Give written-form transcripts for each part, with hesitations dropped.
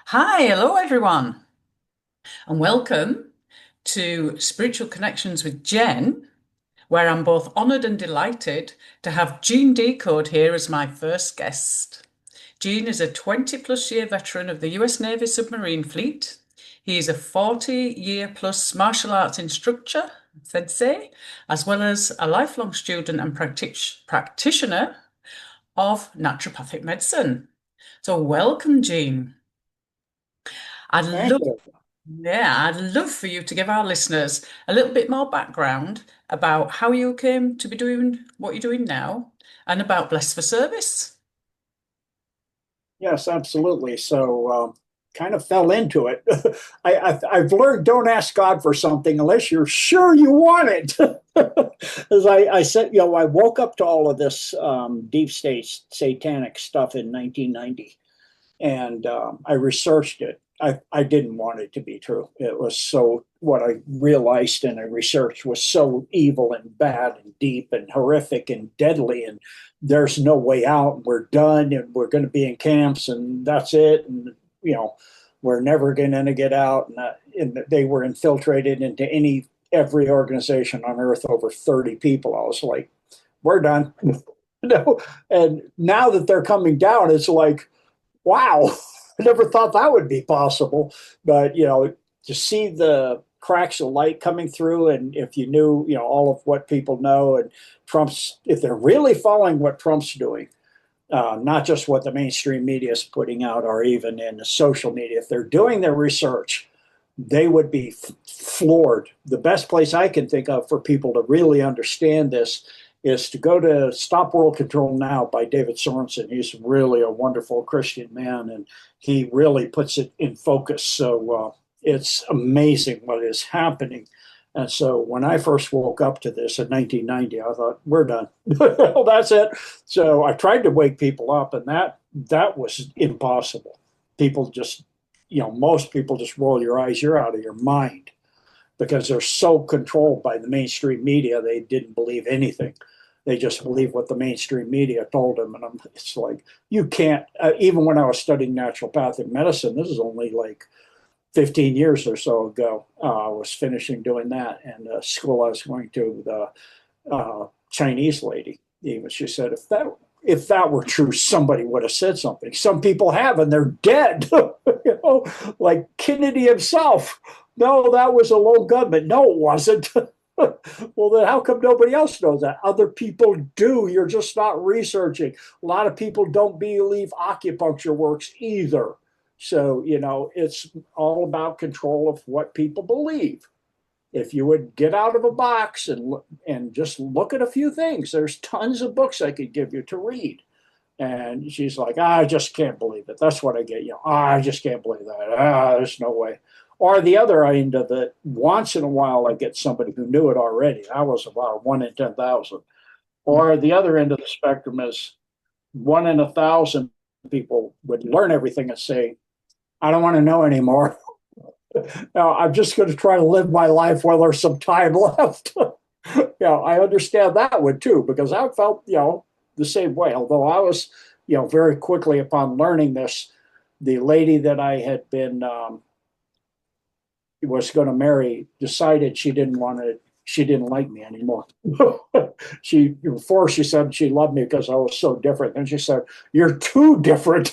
Hi, hello everyone, and welcome to Spiritual Connections with Jen, where I'm both honoured and delighted to have Jean Decode here as my first guest. Jean is a 20 plus year veteran of the US Navy submarine fleet. He is a 40-year plus martial arts instructor, sensei, as well as a lifelong student and practitioner of naturopathic medicine. So, welcome, Jean. I'd Thank love you. Yeah, I'd love for you to give our listeners a little bit more background about how you came to be doing what you're doing now and about Blessed for Service. Yes, absolutely. Kind of fell into it. I've learned don't ask God for something unless you're sure you want it. As I said, I woke up to all of this deep state satanic stuff in 1990, and I researched it. I didn't want it to be true. It was so, what I realized and I researched was so evil and bad and deep and horrific and deadly. And there's no way out. And we're done and we're going to be in camps and that's it. And, you know, we're never going to get out. And they were infiltrated into every organization on earth, over 30 people. I was like, we're done. No. And now that they're coming down, it's like, wow, I never thought that would be possible. But, to see the cracks of light coming through, and if you knew, all of what people know, and if they're really following what Trump's doing, not just what the mainstream media is putting out or even in the social media, if they're doing their research, they would be floored. The best place I can think of for people to really understand this is to go to Stop World Control Now by David Sorensen. He's really a wonderful Christian man, and he really puts it in focus. It's amazing what is happening. And so when I first woke up to this in 1990, I thought, we're done. That's it. So I tried to wake people up, and that was impossible. People just, most people just roll your eyes. You're out of your mind because they're so controlled by the mainstream media. They didn't believe anything. They just believe what the mainstream media told them. And it's like, you can't, even when I was studying naturopathic medicine, this is only like 15 years or so ago, I was finishing doing that. And the school I was going to, the Chinese lady, even she said, if that were true, somebody would have said something. Some people have, and they're dead. Like Kennedy himself. No, that was a lone gunman. No, it wasn't. Well, then how come nobody else knows that? Other people do. You're just not researching. A lot of people don't believe acupuncture works either. So, it's all about control of what people believe. If you would get out of a box and just look at a few things, there's tons of books I could give you to read. And she's like, I just can't believe it. That's what I get. I just can't believe that. There's no way. Or the other end of it, once in a while, I get somebody who knew it already. That was about 1 in 10,000. Or the other end of the spectrum is 1 in 1,000 people would learn everything and say, I don't want to know anymore. Now, I'm just going to try to live my life while there's some time left. I understand that one too, because I felt, the same way. Although I was, very quickly upon learning this, the lady that I had been was going to marry decided she didn't like me anymore. She said she loved me because I was so different. And she said, you're too different.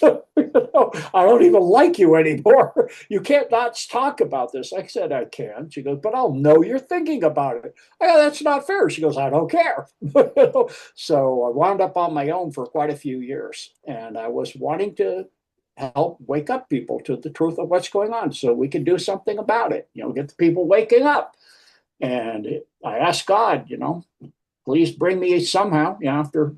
I don't even like you anymore. You can't not talk about this. I said, I can. She goes, but I'll know you're thinking about it. That's not fair. She goes, I don't care. So I wound up on my own for quite a few years. And I was wanting to help wake up people to the truth of what's going on so we can do something about it, get the people waking up. And I asked God, please bring me somehow, after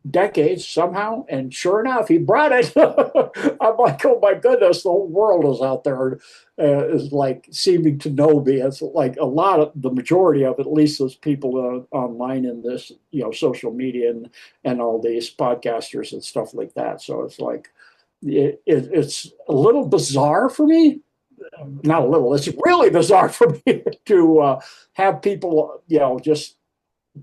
decades somehow. And sure enough, he brought it. I'm like, oh my goodness, the whole world is out there, is like seeming to know me. It's like the majority of it, at least those people online in this, social media and all these podcasters and stuff like that. So it's like, it's a little bizarre for me. Not a little, it's really bizarre for me to have people,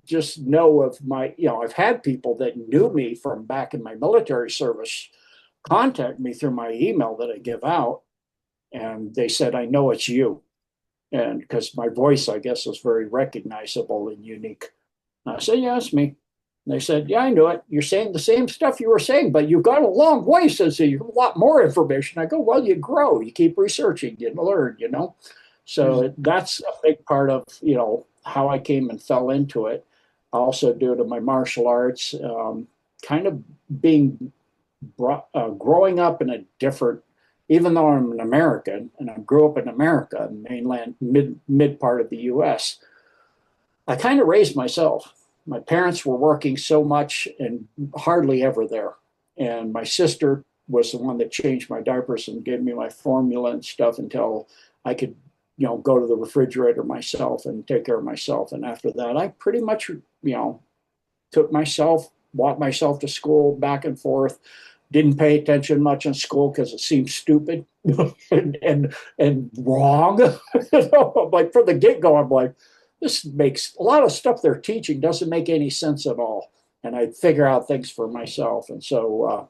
just know of my, I've had people that knew me from back in my military service contact me through my email that I give out, and they said, I know it's you. And because my voice, I guess, was very recognizable and unique. And I said, yeah, it's me. And they said, yeah, I knew it. You're saying the same stuff you were saying, but you've got a long voice. So you have a lot more information. I go, well, you grow, you keep researching, you learn, you know. Mm. So that's a big part of, how I came and fell into it. Also due to my martial arts, kind of being growing up in a different, even though I'm an American and I grew up in America, mainland, mid part of the US, I kind of raised myself. My parents were working so much and hardly ever there. And my sister was the one that changed my diapers and gave me my formula and stuff until I could, go to the refrigerator myself and take care of myself. And after that, I pretty much, took myself, walked myself to school back and forth. Didn't pay attention much in school because it seemed stupid and wrong. Like from the get go, I'm like, this makes a lot of stuff they're teaching doesn't make any sense at all. And I'd figure out things for myself. And so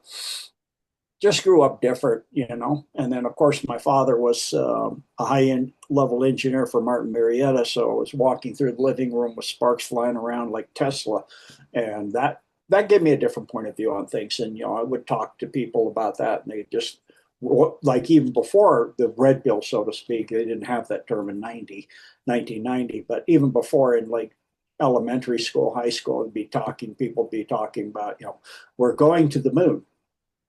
just grew up different, And then, of course, my father was a high end level engineer for Martin Marietta. So I was walking through the living room with sparks flying around like Tesla. And that gave me a different point of view on things. And, I would talk to people about that. And they just, like even before the red bill, so to speak, they didn't have that term in 1990. But even before in like elementary school, high school, people would be talking about, we're going to the moon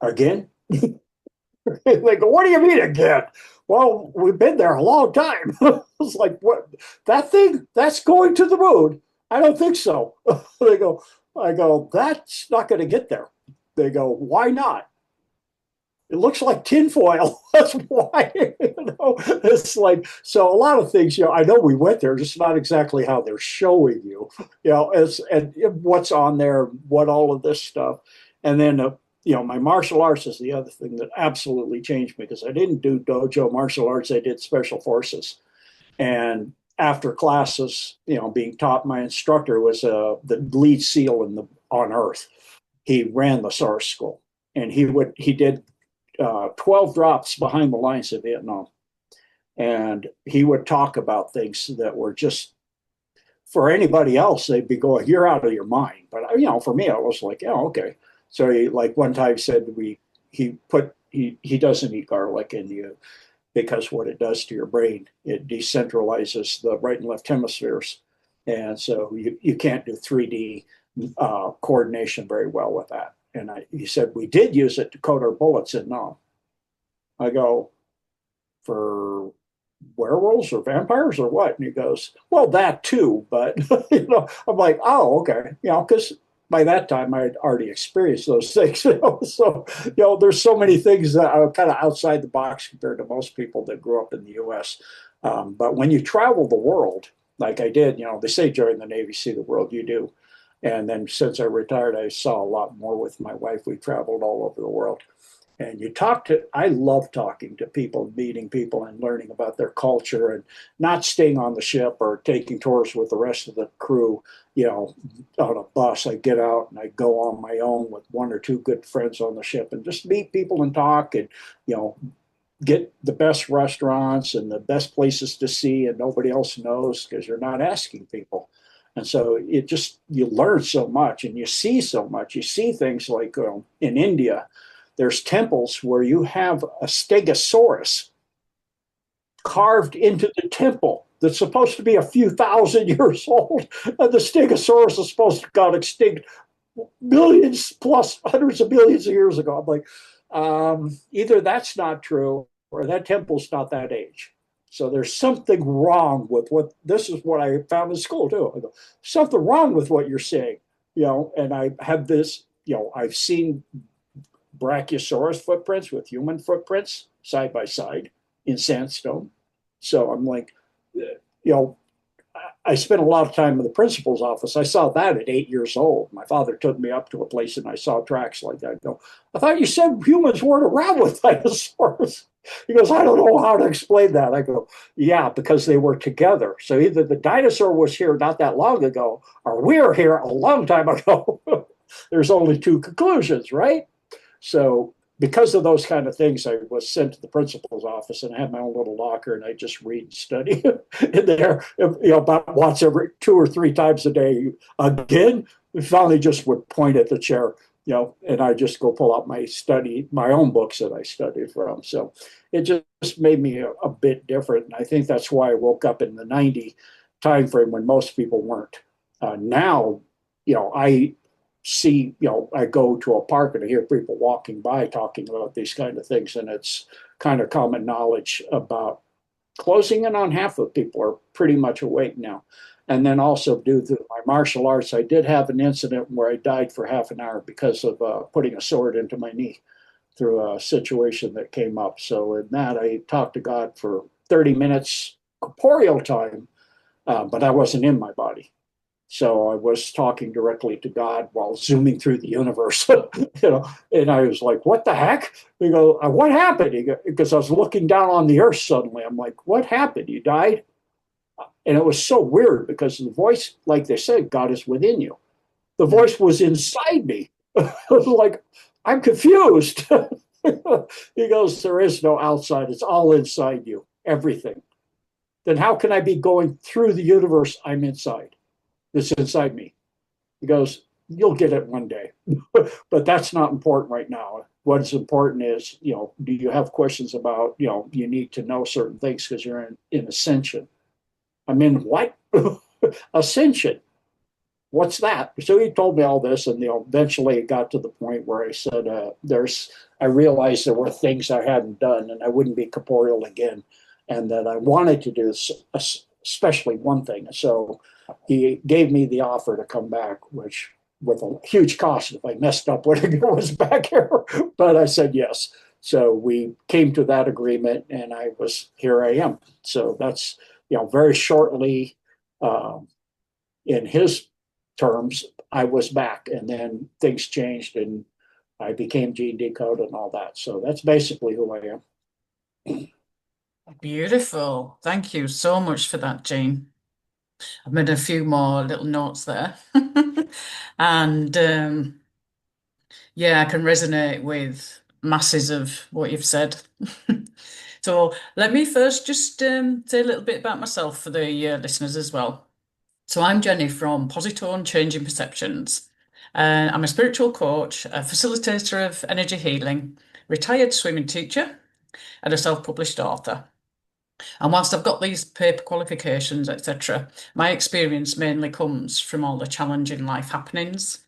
again. They go, what do you mean again? Well, we've been there a long time. It's like, what? That thing? That's going to the moon? I don't think so. They go, I go, that's not going to get there. They go, why not? It looks like tinfoil. That's why. It's like, so a lot of things, I know we went there, just not exactly how they're showing you, and what's on there, what all of this stuff. And then, my martial arts is the other thing that absolutely changed me because I didn't do dojo martial arts. I did special forces. And after classes, being taught, my instructor was the lead SEAL on Earth. He ran the SARS school, and he did 12 drops behind the lines of Vietnam. And he would talk about things that were just, for anybody else, they'd be going, you're out of your mind. But, for me, I was like, yeah, okay. So he, like one time said, he doesn't eat garlic and because what it does to your brain, it decentralizes the right and left hemispheres. And so you can't do 3D coordination very well with that. And he said, we did use it to code our bullets. And no, I go, for werewolves or vampires or what? And he goes, well, that too. But, I'm like, oh, okay. Because by that time I had already experienced those things. So, there's so many things that are kind of outside the box compared to most people that grew up in the US. But when you travel the world, like I did, they say join the Navy, see the world, you do. And then since I retired, I saw a lot more with my wife. We traveled all over the world. And I love talking to people, meeting people and learning about their culture and not staying on the ship or taking tours with the rest of the crew, on a bus. I get out and I go on my own with one or two good friends on the ship and just meet people and talk and, get the best restaurants and the best places to see and nobody else knows because you're not asking people. And so you learn so much and you see so much. You see things like in India, there's temples where you have a stegosaurus carved into the temple that's supposed to be a few thousand years old. And the stegosaurus is supposed to have got extinct millions plus hundreds of millions of years ago. I'm like, either that's not true or that temple's not that age. So there's something wrong with this is what I found in school too. I go, something wrong with what you're saying, and I have this, I've seen Brachiosaurus footprints with human footprints side by side in sandstone. So I'm like, I spent a lot of time in the principal's office. I saw that at 8 years old. My father took me up to a place and I saw tracks like that. I go, I thought you said humans weren't around with dinosaurs. He goes, I don't know how to explain that. I go, yeah, because they were together. So either the dinosaur was here not that long ago or we were here a long time ago. There's only two conclusions, right? So because of those kind of things, I was sent to the principal's office, and I had my own little locker, and I just read and study in there, about once every 2 or 3 times a day. Again, we finally just would point at the chair, and I just go pull out my own books that I studied from. So it just made me a bit different. And I think that's why I woke up in the 90 time frame when most people weren't. Now, I see, I go to a park and I hear people walking by talking about these kind of things, and it's kind of common knowledge about closing in on half of people are pretty much awake now. And then also due to my martial arts, I did have an incident where I died for half an hour because of putting a sword into my knee through a situation that came up. So in that, I talked to God for 30 minutes corporeal time, but I wasn't in my body. So I was talking directly to God while zooming through the universe, and I was like, what the heck? We go, what happened? Because I was looking down on the earth suddenly. I'm like, what happened? You died? And it was so weird because the voice, like they said, God is within you. The voice was inside me. I was like, I'm confused. He goes, there is no outside. It's all inside you, everything. Then how can I be going through the universe? I'm inside. That's inside me. He goes, you'll get it one day. But that's not important right now. What is important is, do you have questions about, you need to know certain things because you're in ascension. I'm in what? Ascension. What's that? So he told me all this, and eventually it got to the point where I said, I realized there were things I hadn't done, and I wouldn't be corporeal again, and that I wanted to do especially one thing. So he gave me the offer to come back, which with a huge cost if I messed up when I was back here, but I said yes. So we came to that agreement, and here I am. So that's very shortly. In his terms, I was back, and then things changed, and I became Gene Decode and all that. So that's basically who I am. Beautiful. Thank you so much for that, Jean. I've made a few more little notes there. And yeah, I can resonate with masses of what you've said. So let me first just say a little bit about myself for the listeners as well. So I'm Jenny from Positone Changing Perceptions. I'm a spiritual coach, a facilitator of energy healing, retired swimming teacher, and a self-published author. And whilst I've got these paper qualifications, etc., my experience mainly comes from all the challenging life happenings,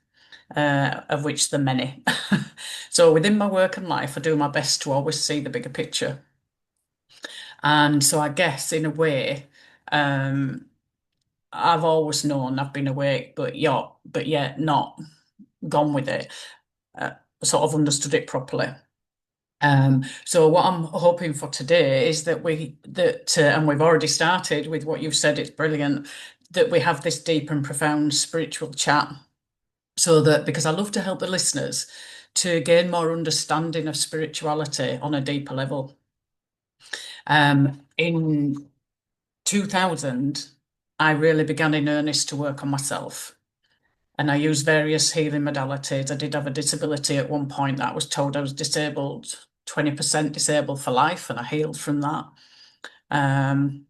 of which there are many. So within my work and life, I do my best to always see the bigger picture. And so I guess in a way, um, I've always known I've been awake, but yet not gone with it, uh, sort of understood it properly. So what I'm hoping for today is and we've already started with what you've said, it's brilliant, that we have this deep and profound spiritual chat. So that because I love to help the listeners to gain more understanding of spirituality on a deeper level. In 2000, I really began in earnest to work on myself. And I used various healing modalities. I did have a disability at one point that I was told I was disabled, 20% disabled for life, and I healed from that. Um,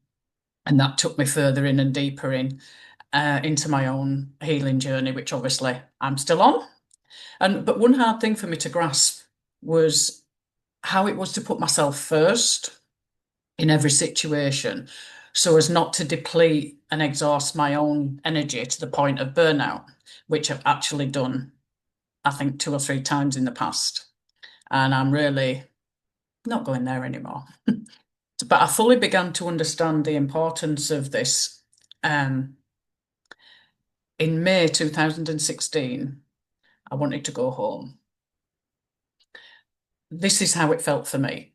and that took me further in and deeper into my own healing journey, which obviously I'm still on. But one hard thing for me to grasp was how it was to put myself first in every situation so as not to deplete and exhaust my own energy to the point of burnout, which I've actually done, I think, 2 or 3 times in the past. And I'm really not going there anymore. But I fully began to understand the importance of this in May 2016. I wanted to go home. This is how it felt for me.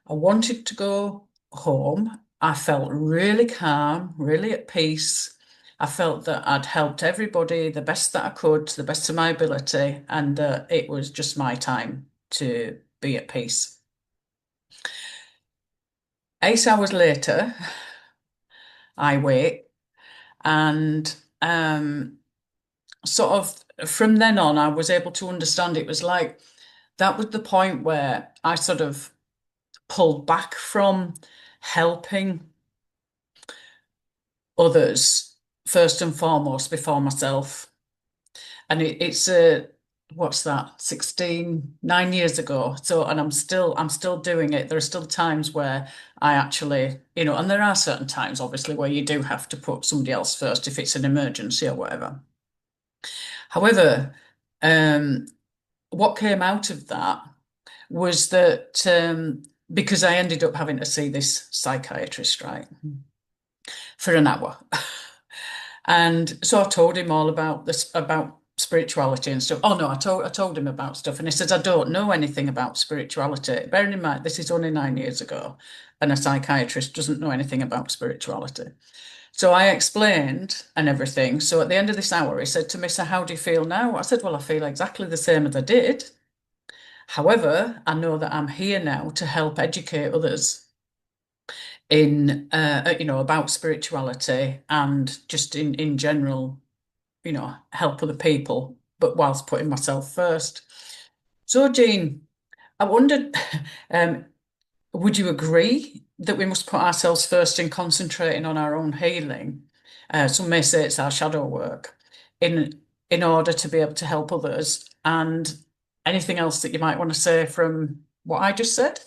I wanted to go home. I felt really calm, really at peace. I felt that I'd helped everybody the best that I could, to the best of my ability, and that it was just my time to be at peace. 8 hours later, I wake, and sort of from then on, I was able to understand it was like that was the point where I sort of pulled back from helping others first and foremost before myself. And it's a what's that, 9 years ago. So, and I'm still doing it. There are still times where I actually, and there are certain times obviously where you do have to put somebody else first if it's an emergency or whatever. However, um, what came out of that was that because I ended up having to see this psychiatrist, right, for an hour. And so I told him all about this, about spirituality and stuff. Oh no, I told him about stuff, and he says, I don't know anything about spirituality. Bearing in mind, this is only 9 years ago, and a psychiatrist doesn't know anything about spirituality. So I explained and everything. So at the end of this hour, he said to me, so how do you feel now? I said, well, I feel exactly the same as I did. However, I know that I'm here now to help educate others in about spirituality and just in general, help other people, but whilst putting myself first. So, Jean, I wondered, um, would you agree that we must put ourselves first in concentrating on our own healing? Some may say it's our shadow work in order to be able to help others. And anything else that you might want to say from what I just said?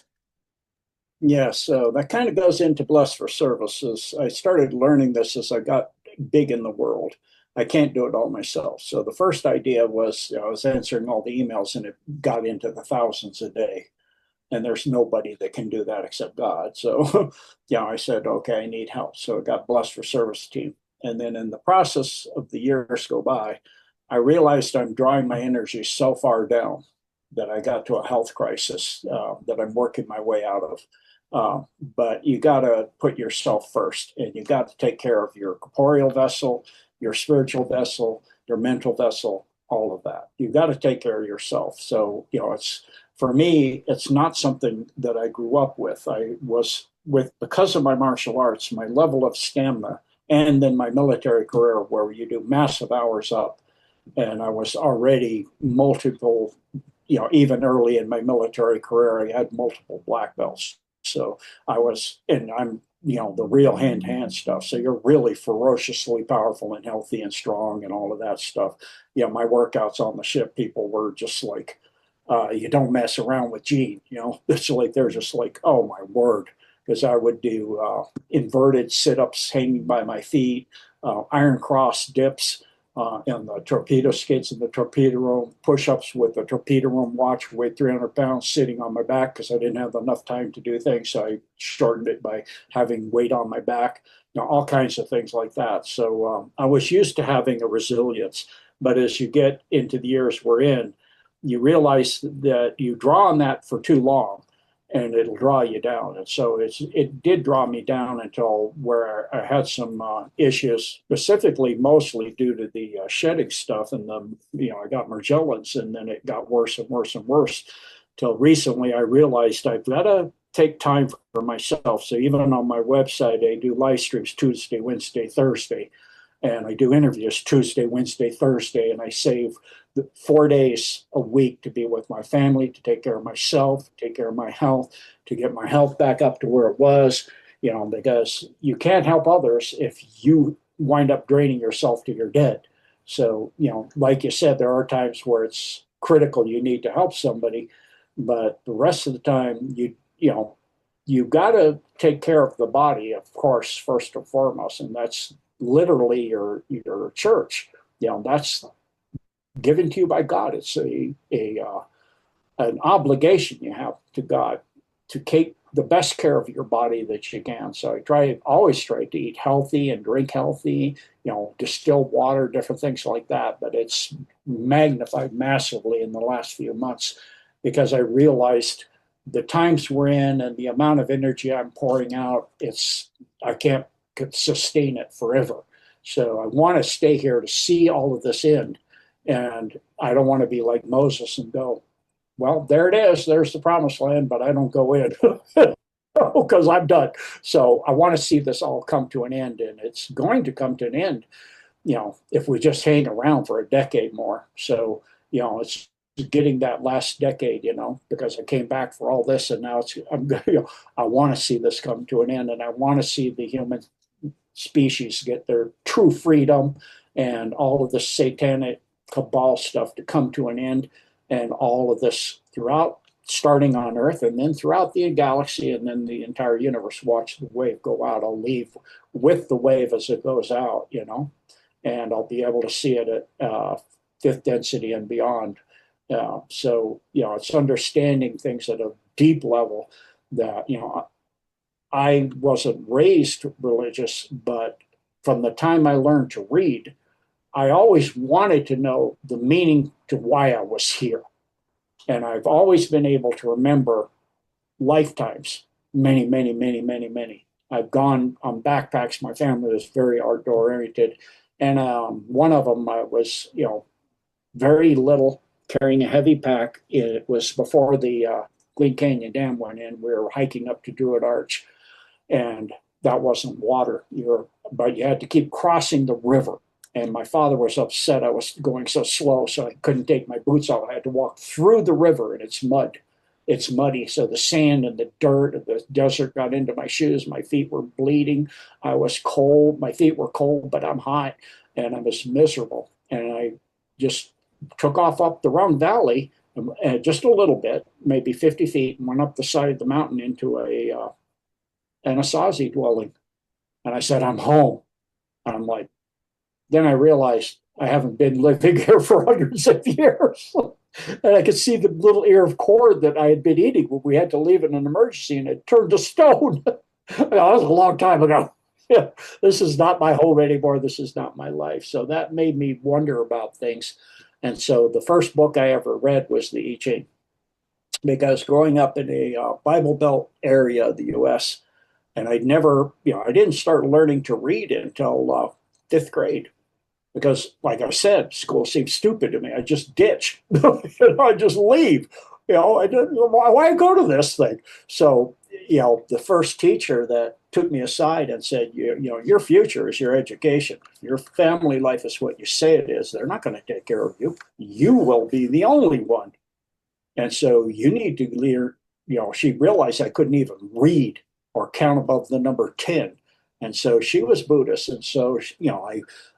Yeah, so that kind of goes into blessed for services. I started learning this as I got big in the world. I can't do it all myself. So the first idea was, I was answering all the emails and it got into the thousands a day. And there's nobody that can do that except God. So, I said, okay, I need help. So I got blessed for service team. And then in the process of the years go by, I realized I'm drawing my energy so far down that I got to a health crisis that I'm working my way out of. But you got to put yourself first, and you got to take care of your corporeal vessel, your spiritual vessel, your mental vessel, all of that. You got to take care of yourself. So, it's for me, it's not something that I grew up with. I was with, because of my martial arts, my level of stamina, and then my military career, where you do massive hours up. And I was already multiple, even early in my military career, I had multiple black belts. So and I'm, the real hand to hand stuff. So you're really ferociously powerful and healthy and strong and all of that stuff. My workouts on the ship, people were just like, you don't mess around with Gene. It's like they're just like, oh my word, because I would do inverted sit-ups hanging by my feet, iron cross dips, and the torpedo skids in the torpedo room, push-ups with the torpedo room watch, weighed 300 pounds, sitting on my back because I didn't have enough time to do things. So I shortened it by having weight on my back, all kinds of things like that. So I was used to having a resilience, but as you get into the years we're in, you realize that you draw on that for too long and it'll draw you down. And so it did draw me down until where I had some issues, specifically mostly due to the shedding stuff. And I got Morgellons, and then it got worse and worse and worse till recently I realized I've got to take time for myself. So even on my website, I do live streams Tuesday, Wednesday, Thursday, and I do interviews Tuesday, Wednesday, Thursday, and I save 4 days a week to be with my family, to take care of myself, take care of my health, to get my health back up to where it was, because you can't help others if you wind up draining yourself till you're dead. So, like you said, there are times where it's critical you need to help somebody, but the rest of the time, you got to take care of the body, of course, first and foremost, and that's literally your church. That's given to you by God. It's an obligation you have to God to take the best care of your body that you can. So always try to eat healthy and drink healthy, distilled water, different things like that. But it's magnified massively in the last few months because I realized the times we're in and the amount of energy I'm pouring out, I can't sustain it forever. So I want to stay here to see all of this end. And I don't want to be like Moses and go, well, there it is. There's the promised land, but I don't go in because I'm done. So I want to see this all come to an end. And it's going to come to an end, if we just hang around for a decade more. So, it's getting that last decade, because I came back for all this, and now I want to see this come to an end, and I want to see the human species get their true freedom and all of this satanic cabal stuff to come to an end, and all of this throughout, starting on Earth and then throughout the galaxy and then the entire universe. Watch the wave go out. I'll leave with the wave as it goes out, and I'll be able to see it at fifth density and beyond. So, it's understanding things at a deep level that, I wasn't raised religious, but from the time I learned to read, I always wanted to know the meaning to why I was here. And I've always been able to remember lifetimes, many, many, many, many, many. I've gone on backpacks. My family was very outdoor oriented. And one of them was, very little, carrying a heavy pack. It was before the Glen Canyon Dam went in. We were hiking up to Druid Arch, and that wasn't water. But you had to keep crossing the river. And my father was upset I was going so slow, so I couldn't take my boots off. I had to walk through the river, and it's mud. It's muddy, so the sand and the dirt of the desert got into my shoes. My feet were bleeding. I was cold. My feet were cold, but I'm hot, and I was miserable. And I just took off up the Round Valley, just a little bit, maybe 50 feet, and went up the side of the mountain into a Anasazi dwelling. And I said, I'm home. And I'm like, then I realized I haven't been living here for hundreds of years. And I could see the little ear of corn that I had been eating when we had to leave in an emergency, and it turned to stone. That was a long time ago. Yeah, this is not my home anymore. This is not my life. So that made me wonder about things. And so the first book I ever read was the I Ching, because growing up in a Bible Belt area of the U.S., and I'd never, I didn't start learning to read until fifth grade, because, like I said, school seemed stupid to me. I just ditch. I just leave. Why go to this thing? So, the first teacher that took me aside and said, your future is your education. Your family life is what you say it is. They're not going to take care of you. You will be the only one. And so you need to learn. She realized I couldn't even read or count above the number 10. And so she was Buddhist. And so,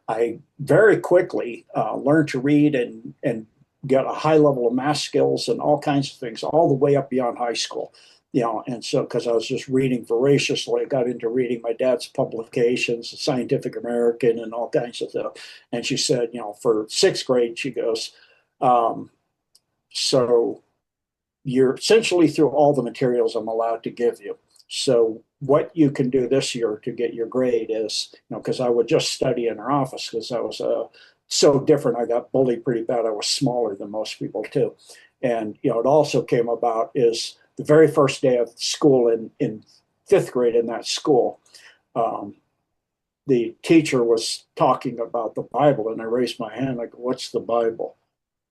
I very quickly learned to read and get a high level of math skills and all kinds of things, all the way up beyond high school. And so, because I was just reading voraciously, I got into reading my dad's publications, Scientific American, and all kinds of stuff. And she said, for sixth grade, she goes, so you're essentially through all the materials I'm allowed to give you. So what you can do this year to get your grade is, because I would just study in her office, because I was so different. I got bullied pretty bad. I was smaller than most people too. And, it also came about is the very first day of school in fifth grade in that school, the teacher was talking about the Bible, and I raised my hand, like, what's the Bible?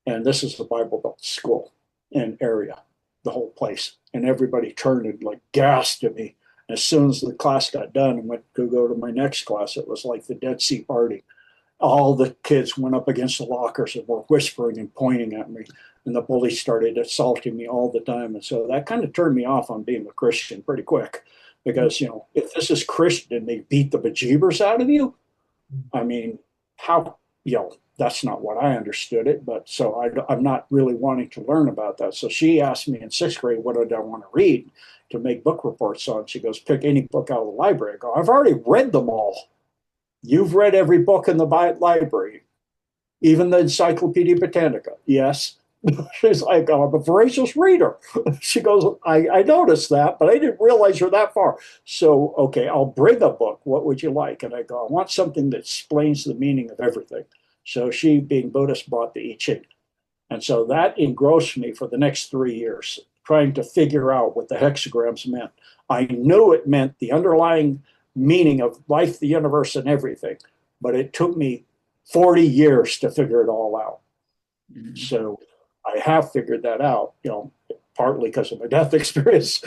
And this is the Bible Belt school and area, the whole place. And everybody turned and like gasped at me. As soon as the class got done and went to go to my next class, it was like the Dead Sea party. All the kids went up against the lockers and were whispering and pointing at me. And the bullies started assaulting me all the time. And so that kind of turned me off on being a Christian pretty quick. Because, if this is Christian and they beat the bejeebers out of you, I mean, how, that's not what I understood it. But so I'm not really wanting to learn about that. So she asked me in sixth grade, what did I want to read to make book reports on? She goes, pick any book out of the library. I go, I've already read them all. You've read every book in the library, even the Encyclopedia Britannica. Yes. She's like, I'm a voracious reader. She goes, I noticed that, but I didn't realize you're that far. So, okay, I'll bring a book. What would you like? And I go, I want something that explains the meaning of everything. So she, being Buddhist, brought the I Ching. And so that engrossed me for the next 3 years, trying to figure out what the hexagrams meant. I knew it meant the underlying meaning of life, the universe, and everything, but it took me 40 years to figure it all out. Mm-hmm. So I have figured that out, partly because of my death experience,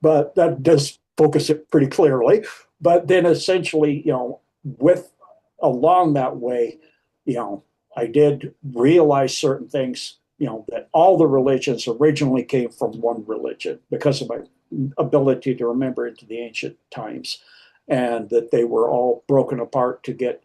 but that does focus it pretty clearly. But then essentially, with along that way, I did realize certain things, that all the religions originally came from one religion because of my ability to remember into the ancient times, and that they were all broken apart to get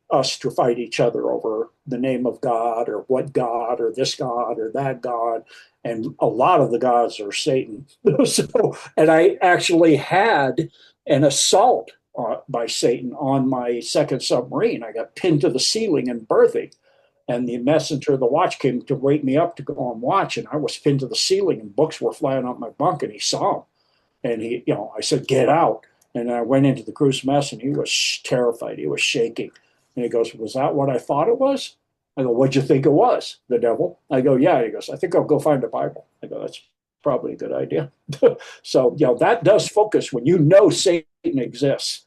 us to fight each other over the name of God or what God or this God or that God. And a lot of the gods are Satan. So, and I actually had an assault by Satan on my second submarine. I got pinned to the ceiling in berthing, and the messenger of the watch came to wake me up to go on watch, and I was pinned to the ceiling, and books were flying off my bunk, and he saw them, and I said, "Get out." And I went into the crew's mess, and he was terrified. He was shaking, and he goes, "Was that what I thought it was?" I go, "What'd you think it was? The devil?" I go, "Yeah." He goes, "I think I'll go find a Bible." I go, "That's probably a good idea." So, that does focus when you know Satan exists,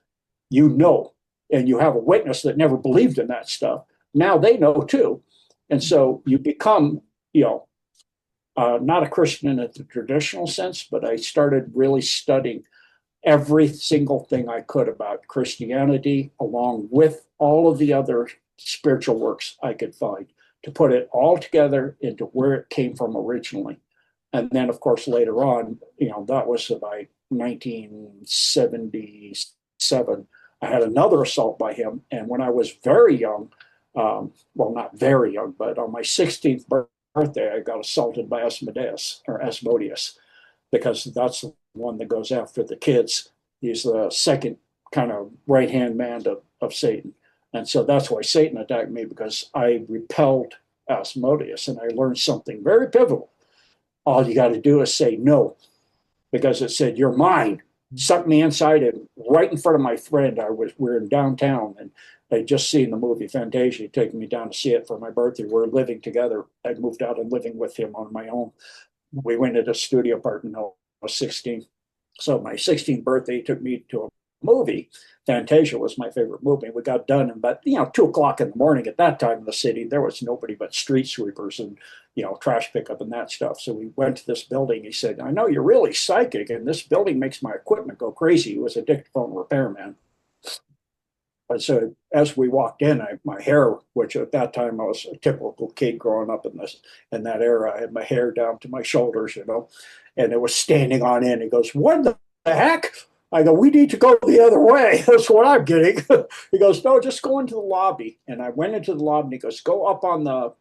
and you have a witness that never believed in that stuff. Now they know too. And so you become, not a Christian in the traditional sense, but I started really studying every single thing I could about Christianity, along with all of the other spiritual works I could find, to put it all together into where it came from originally. And then, of course, later on, that was about 1977. I had another assault by him. And when I was very young, well, not very young, but on my 16th birthday, I got assaulted by Asmodeus, because that's the one that goes after the kids. He's the second kind of right hand man of Satan. And so that's why Satan attacked me, because I repelled Asmodeus, and I learned something very pivotal. All you got to do is say no, because it said, "You're mine." Sucked me inside, and right in front of my friend. We were in downtown, and I'd just seen the movie Fantasia, taking me down to see it for my birthday. We were living together. I moved out and living with him on my own. We went into a studio apartment when I was 16. So my 16th birthday, he took me to a movie. Fantasia was my favorite movie. We got done, and but 2 o'clock in the morning at that time in the city, there was nobody but street sweepers and trash pickup and that stuff. So we went to this building. He said, "I know you're really psychic, and this building makes my equipment go crazy." He was a dictaphone repairman. And so as we walked in, my hair, which at that time I was a typical kid growing up in that era, I had my hair down to my shoulders, and it was standing on end. He goes, "What the heck?" I go, "We need to go the other way." That's what I'm getting. He goes, "No, just go into the lobby." And I went into the lobby, and he goes, "Go up on the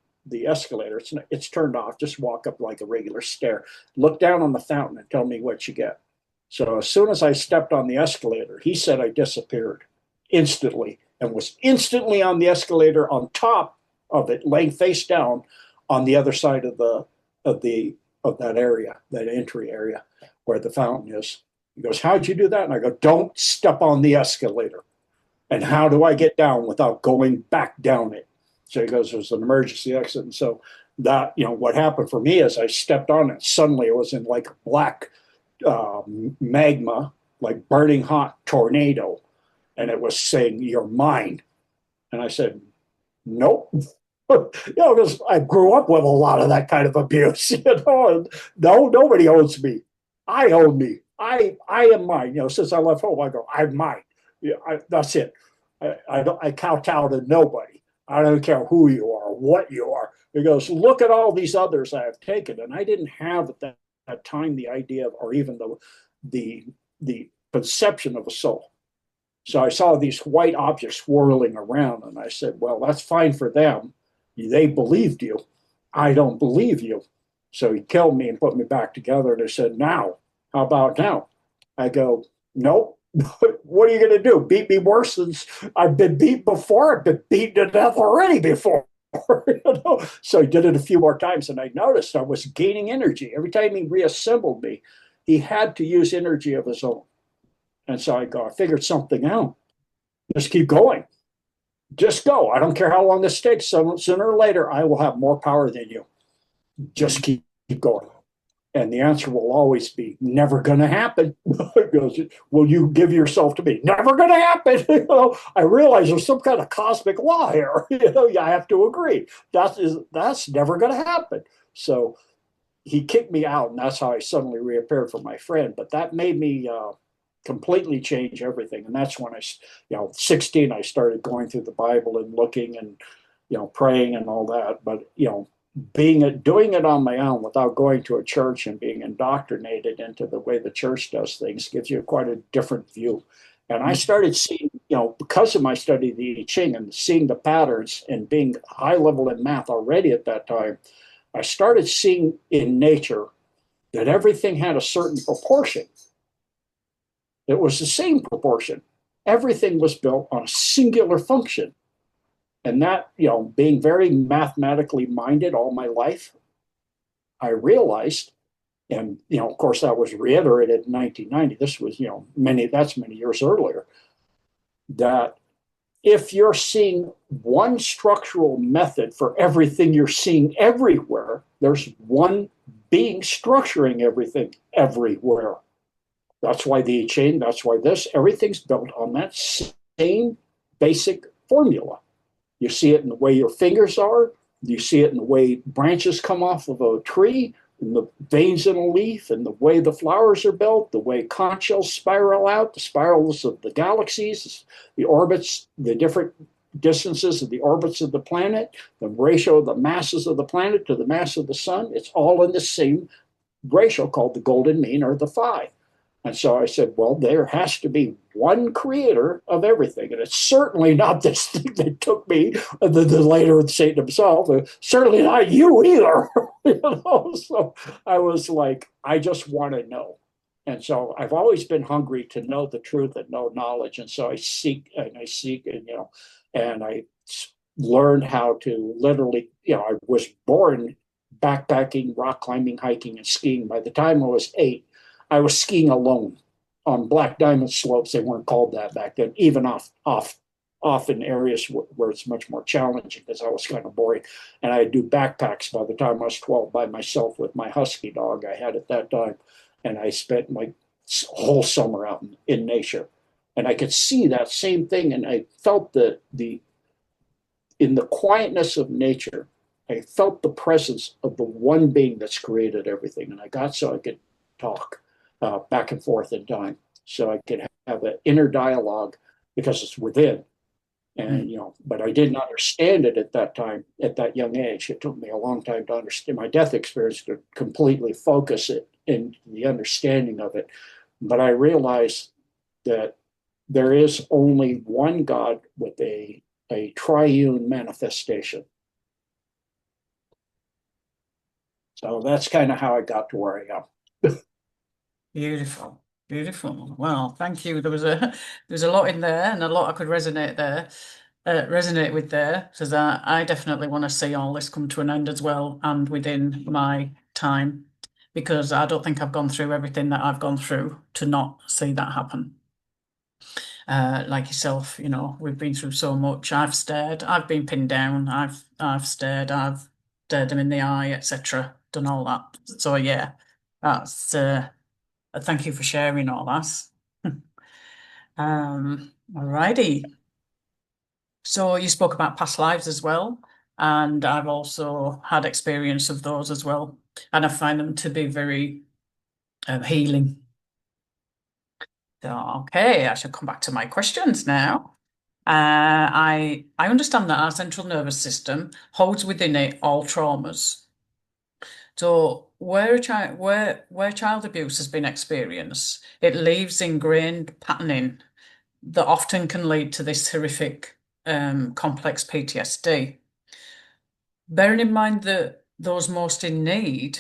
escalator. It's turned off. Just walk up like a regular stair. Look down on the fountain and tell me what you get." So as soon as I stepped on the escalator, he said I disappeared instantly, and was instantly on the escalator on top of it, laying face down on the other side of that area, that entry area where the fountain is. He goes, "How'd you do that?" And I go, "Don't step on the escalator." "And how do I get down without going back down it?" So he goes, "There's an emergency exit." And so that, what happened for me is I stepped on it. Suddenly it was in like a black magma, like burning hot tornado. And it was saying, "You're mine." And I said, "Nope." Because I grew up with a lot of that kind of abuse. No, nobody owns me. I own me. I am mine. Since I left home, I go, "I'm mine." That's it. I kowtow to nobody. I don't care who you are, what you are. He goes, "Look at all these others I have taken," and I didn't have at that time the idea of, or even the conception of a soul. So I saw these white objects swirling around, and I said, "Well, that's fine for them. They believed you. I don't believe you." So he killed me and put me back together. And he said, "Now, how about now?" I go, "Nope." "What are you going to do? Beat me worse than I've been beat before? I've been beaten to death already before." So he did it a few more times, and I noticed I was gaining energy. Every time he reassembled me, he had to use energy of his own. And so I figured something out. Just keep going. Just go. I don't care how long this takes. Sooner or later, I will have more power than you. Just keep going. And the answer will always be, "Never going to happen." It goes, "Will you give yourself to me?" "Never going to happen." I realize there's some kind of cosmic law here. I have to agree. That's never going to happen. So he kicked me out, and that's how I suddenly reappeared for my friend. But that made me completely change everything. And that's when 16, I started going through the Bible and looking and, praying and all that. But, doing it on my own without going to a church and being indoctrinated into the way the church does things gives you quite a different view. And I started seeing, because of my study of the I Ching and seeing the patterns and being high level in math already at that time, I started seeing in nature that everything had a certain proportion. It was the same proportion. Everything was built on a singular function. And that, being very mathematically minded all my life, I realized, and of course that was reiterated in 1990. This was, many years earlier, that if you're seeing one structural method for everything you're seeing everywhere, there's one being structuring everything everywhere. That's why the I Ching, that's why everything's built on that same basic formula. You see it in the way your fingers are. You see it in the way branches come off of a tree, in the veins in a leaf, and the way the flowers are built, the way conch shells spiral out, the spirals of the galaxies, the orbits, the different distances of the orbits of the planet, the ratio of the masses of the planet to the mass of the sun. It's all in the same ratio called the golden mean or the phi. And so I said, well, there has to be one creator of everything. And it's certainly not this thing that took me, the later Satan himself, certainly not you either. So I was like, I just want to know. And so I've always been hungry to know the truth and know knowledge. And so I seek and I learned how to literally, I was born backpacking, rock climbing, hiking, and skiing. By the time I was 8, I was skiing alone on black diamond slopes. They weren't called that back then, even off in areas where it's much more challenging because I was kind of boring. And I do backpacks by the time I was 12 by myself with my husky dog I had at that time. And I spent my whole summer out in nature. And I could see that same thing. And I felt in the quietness of nature, I felt the presence of the one being that's created everything. And I got so I could talk back and forth in time. So I could have an inner dialogue because it's within. And, but I didn't understand it at that time, at that young age. It took me a long time to understand my death experience to completely focus it in the understanding of it. But I realized that there is only one God with a triune manifestation. So that's kind of how I got to where I am. Beautiful, beautiful. Well, thank you. There's a lot in there, and a lot I could resonate with there, because I definitely want to see all this come to an end as well, and within my time, because I don't think I've gone through everything that I've gone through to not see that happen. Like yourself, we've been through so much. I've stared, I've been pinned down, I've stared, I've stared them in the eye, etc. Done all that. So yeah, that's thank you for sharing all that. Alrighty. So you spoke about past lives as well, and I've also had experience of those as well, and I find them to be very healing. So, okay, I shall come back to my questions now. I understand that our central nervous system holds within it all traumas. So where child abuse has been experienced, it leaves ingrained patterning that often can lead to this horrific complex PTSD. Bearing in mind that those most in need,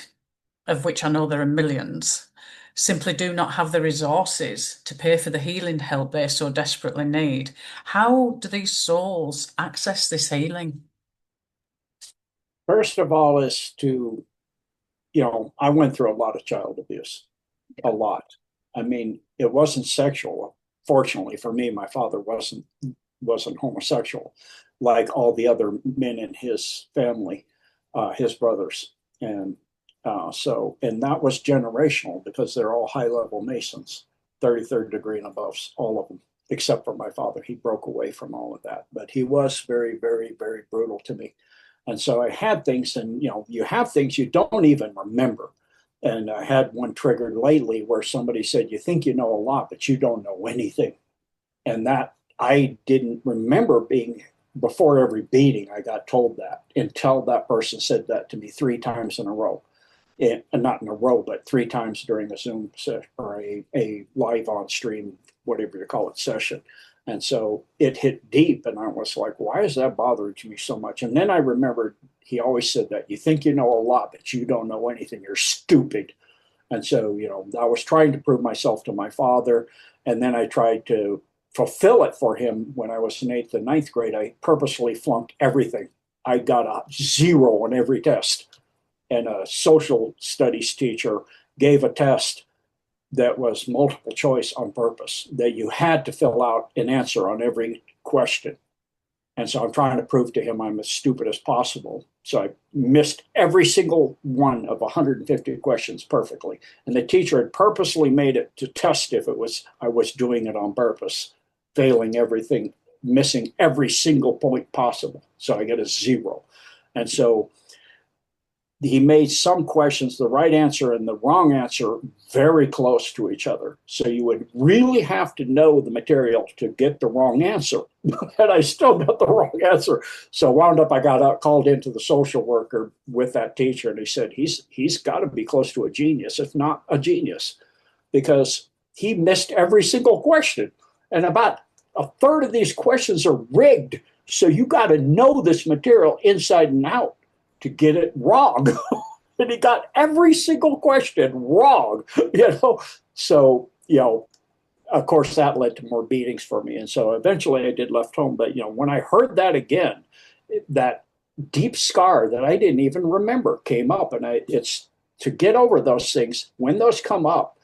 of which I know there are millions, simply do not have the resources to pay for the healing help they so desperately need. How do these souls access this healing? First of all, is to, I went through a lot of child abuse, a lot. I mean, it wasn't sexual. Fortunately for me, my father wasn't homosexual like all the other men in his family, his brothers. And and that was generational because they're all high level Masons, 33rd degree and above, all of them, except for my father. He broke away from all of that, but he was very, very, very brutal to me. And so I had things, and you have things you don't even remember. And I had one triggered lately where somebody said, "You think you know a lot, but you don't know anything." And that I didn't remember being before every beating, I got told that until that person said that to me 3 times in a row. Not in a row, but 3 times during a Zoom session or a live on stream, whatever you call it, session. And so it hit deep, and I was like, why is that bothering me so much? And then I remembered he always said that you think you know a lot, but you don't know anything. You're stupid. And so, I was trying to prove myself to my father, and then I tried to fulfill it for him when I was in eighth and ninth grade. I purposely flunked everything. I got a 0 on every test. And a social studies teacher gave a test that was multiple choice on purpose, that you had to fill out an answer on every question. And so I'm trying to prove to him I'm as stupid as possible. So I missed every single one of 150 questions perfectly. And the teacher had purposely made it to test if I was doing it on purpose, failing everything, missing every single point possible. So I get a 0. And so he made some questions, the right answer and the wrong answer, very close to each other. So you would really have to know the material to get the wrong answer. And I still got the wrong answer. So wound up, I got out, called into the social worker with that teacher, and he said, he's got to be close to a genius, if not a genius, because he missed every single question. And about a third of these questions are rigged. So you got to know this material inside and out to get it wrong. And he got every single question wrong, So, of course, that led to more beatings for me. And so eventually I did left home. But, when I heard that again, that deep scar that I didn't even remember came up. And it's to get over those things, when those come up,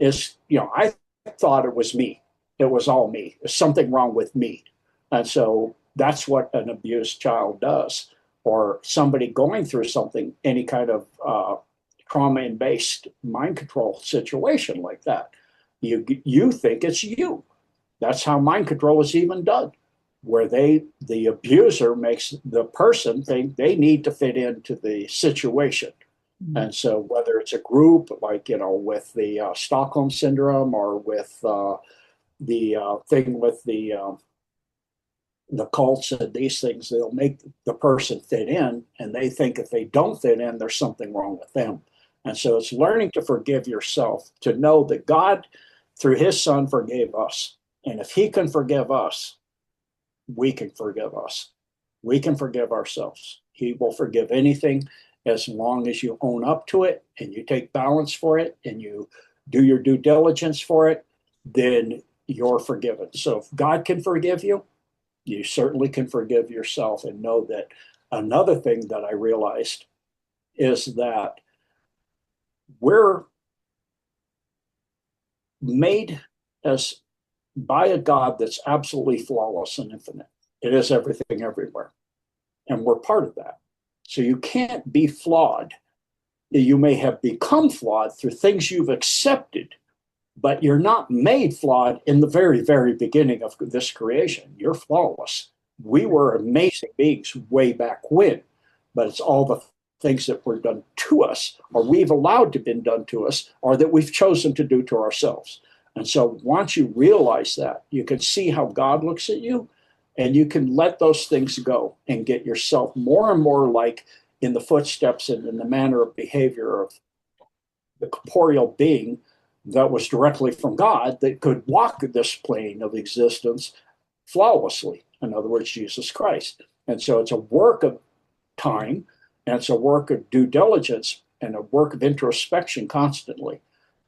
I thought it was me. It was all me. There's something wrong with me. And so that's what an abused child does. Or somebody going through something, any kind of trauma-based mind control situation like that. You think it's you. That's how mind control is even done, where the abuser makes the person think they need to fit into the situation. Mm-hmm. And so whether it's a group like, with the Stockholm syndrome, or with the thing with the cults and these things, they'll make the person fit in, and they think if they don't fit in, there's something wrong with them. And so it's learning to forgive yourself, to know that God, through his son, forgave us. And if he can forgive us, we can forgive us. We can forgive ourselves. He will forgive anything as long as you own up to it and you take balance for it and you do your due diligence for it, then you're forgiven. So if God can forgive you, you certainly can forgive yourself. And know that another thing that I realized is that we're made as by a God that's absolutely flawless and infinite. It is everything everywhere. And we're part of that. So you can't be flawed. You may have become flawed through things you've accepted, but you're not made flawed in the very, very beginning of this creation. You're flawless. We were amazing beings way back when, but it's all the things that were done to us, or we've allowed to be done to us, or that we've chosen to do to ourselves. And so once you realize that, you can see how God looks at you, and you can let those things go and get yourself more and more like in the footsteps and in the manner of behavior of the corporeal being that was directly from God, that could walk this plane of existence flawlessly. In other words, Jesus Christ. And so it's a work of time, and it's a work of due diligence, and a work of introspection constantly.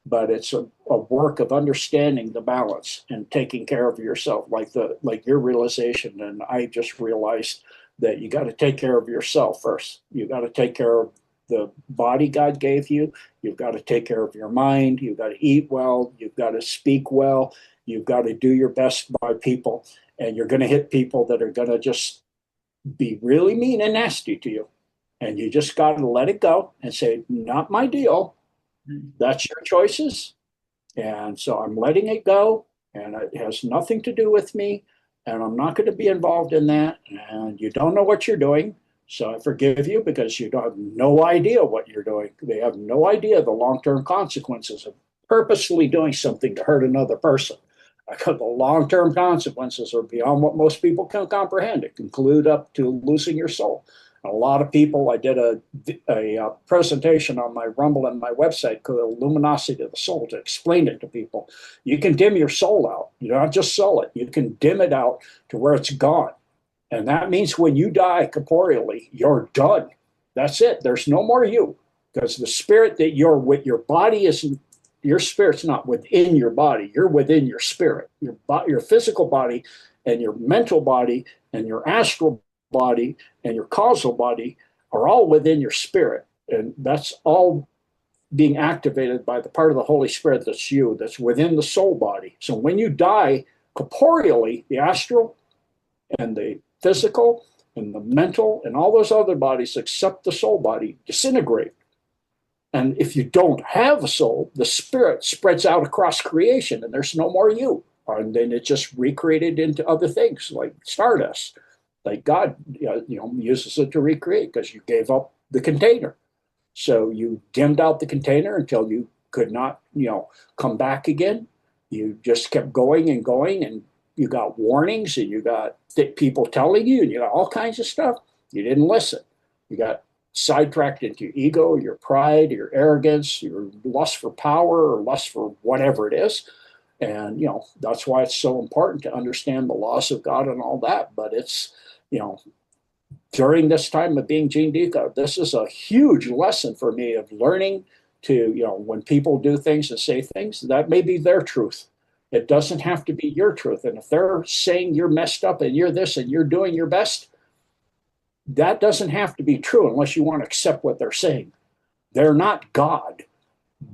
But it's a work of understanding the balance and taking care of yourself, like your realization. And I just realized that you got to take care of yourself first. You got to take care of the body God gave you. You've got to take care of your mind. You've got to eat well. You've got to speak well. You've got to do your best by people. And you're going to hit people that are going to just be really mean and nasty to you. And you just got to let it go and say, not my deal. That's your choices. And so I'm letting it go. And it has nothing to do with me. And I'm not going to be involved in that. And you don't know what you're doing. So I forgive you because you have no idea what you're doing. They have no idea the long-term consequences of purposely doing something to hurt another person. The long-term consequences are beyond what most people can comprehend. It can include up to losing your soul. A lot of people, I did a presentation on my Rumble and my website called Luminosity of the Soul to explain it to people. You can dim your soul out. You don't just sell it. You can dim it out to where it's gone. And that means when you die corporeally, you're done. That's it. There's no more you. Because the spirit that you're with, your body isn't, your spirit's not within your body. You're within your spirit. Your physical body and your mental body and your astral body and your causal body are all within your spirit. And that's all being activated by the part of the Holy Spirit that's you, that's within the soul body. So when you die corporeally, the astral and the physical and the mental and all those other bodies except the soul body disintegrate. And if you don't have a soul, the spirit spreads out across creation and there's no more you. And then it just recreated into other things like stardust. Like God, uses it to recreate because you gave up the container. So you dimmed out the container until you could not, come back again. You just kept going and going, and you got warnings, and you got people telling you, and you got all kinds of stuff. You didn't listen. You got sidetracked into your ego, your pride, your arrogance, your lust for power or lust for whatever it is. And, that's why it's so important to understand the laws of God and all that. But it's, during this time of being Gene Decode, this is a huge lesson for me of learning to, when people do things and say things, that may be their truth. It doesn't have to be your truth. And if they're saying you're messed up and you're this and you're doing your best, that doesn't have to be true unless you want to accept what they're saying. They're not God.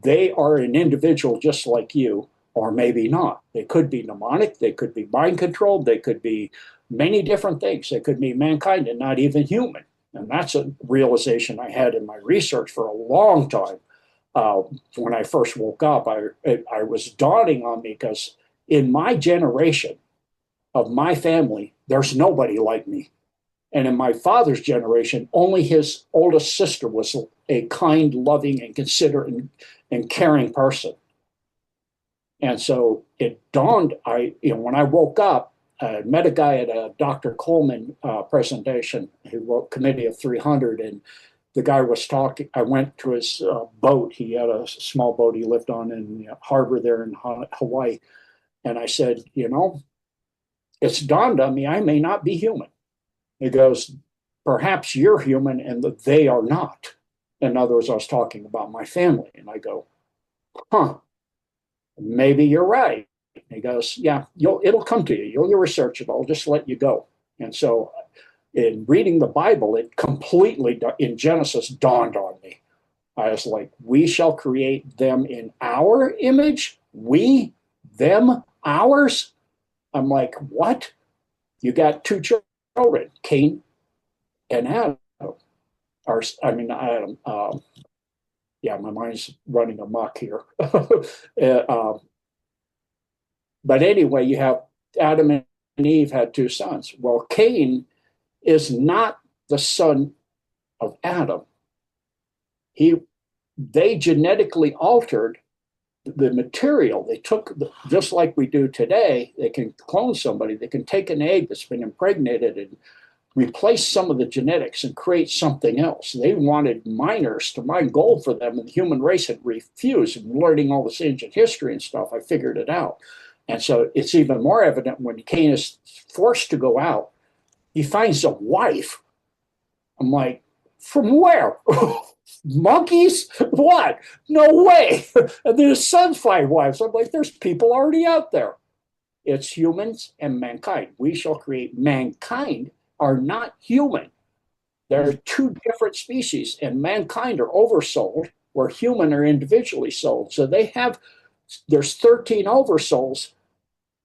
They are an individual just like you, or maybe not. They could be mnemonic, they could be mind controlled, they could be many different things. They could be mankind and not even human. And that's a realization I had in my research for a long time. When I first woke up, I was dawning on me because in my generation of my family, there's nobody like me. And in my father's generation, only his oldest sister was a kind, loving, and considerate and caring person. And so it dawned, when I woke up, I met a guy at a Dr. Coleman presentation. He wrote Committee of 300, and the guy was talking. I went to his boat. He had a small boat he lived on in the harbor there in Hawaii. And I said, it's dawned on me I may not be human. He goes, perhaps you're human and they are not. In other words, I was talking about my family. And I go, maybe you're right. He goes, yeah, it'll come to you. You'll research it. I'll just let you go. And so in reading the Bible, it completely, in Genesis, dawned on me. I was like, we shall create them in our image. We, them, ours. I'm like, what? You got two children, Cain and Adam. Adam. Yeah, my mind's running amok here. But anyway, you have Adam and Eve had two sons. Well, Cain is not the son of Adam. They genetically altered the material. They took, just like we do today, they can clone somebody. They can take an egg that's been impregnated and replace some of the genetics and create something else. They wanted miners to mine gold for them, and the human race had refused. And learning all this ancient history and stuff, I figured it out. And so it's even more evident when Cain is forced to go out, he finds a wife. I'm like, from where? Monkeys? What? No way. And then his sons find wives. I'm like, there's people already out there. It's humans and mankind. We shall create. Mankind are not human. They're two different species, and mankind are oversold, where human are individually sold. So there's 13 oversouls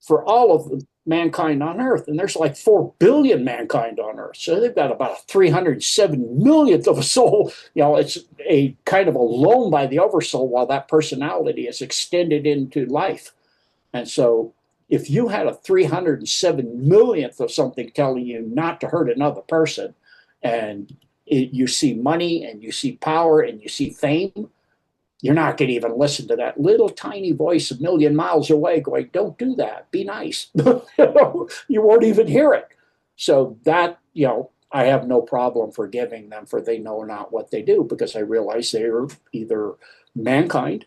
for all of mankind on Earth, and there's like 4 billion mankind on Earth. So they've got about a 307 millionth of a soul. It's a kind of a loan by the oversoul while that personality is extended into life. And so if you had a 307 millionth of something telling you not to hurt another person, and you see money and you see power and you see fame, You're not going to even listen to that little tiny voice a million miles away going, don't do that. Be nice. You won't even hear it. So that, I have no problem forgiving them for they know not what they do because I realize they are either mankind.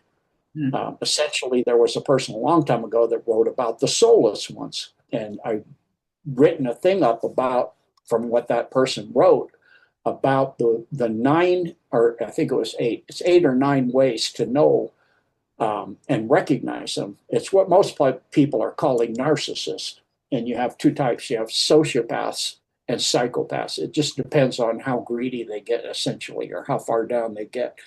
Mm. Essentially, there was a person a long time ago that wrote about the soulless once. And I written a thing up about from what that person wrote about the nine, or I think it was eight. It's 8 or 9 ways to know and recognize them. It's what most people are calling narcissists. And you have two types. You have sociopaths and psychopaths. It just depends on how greedy they get, essentially, or how far down they get.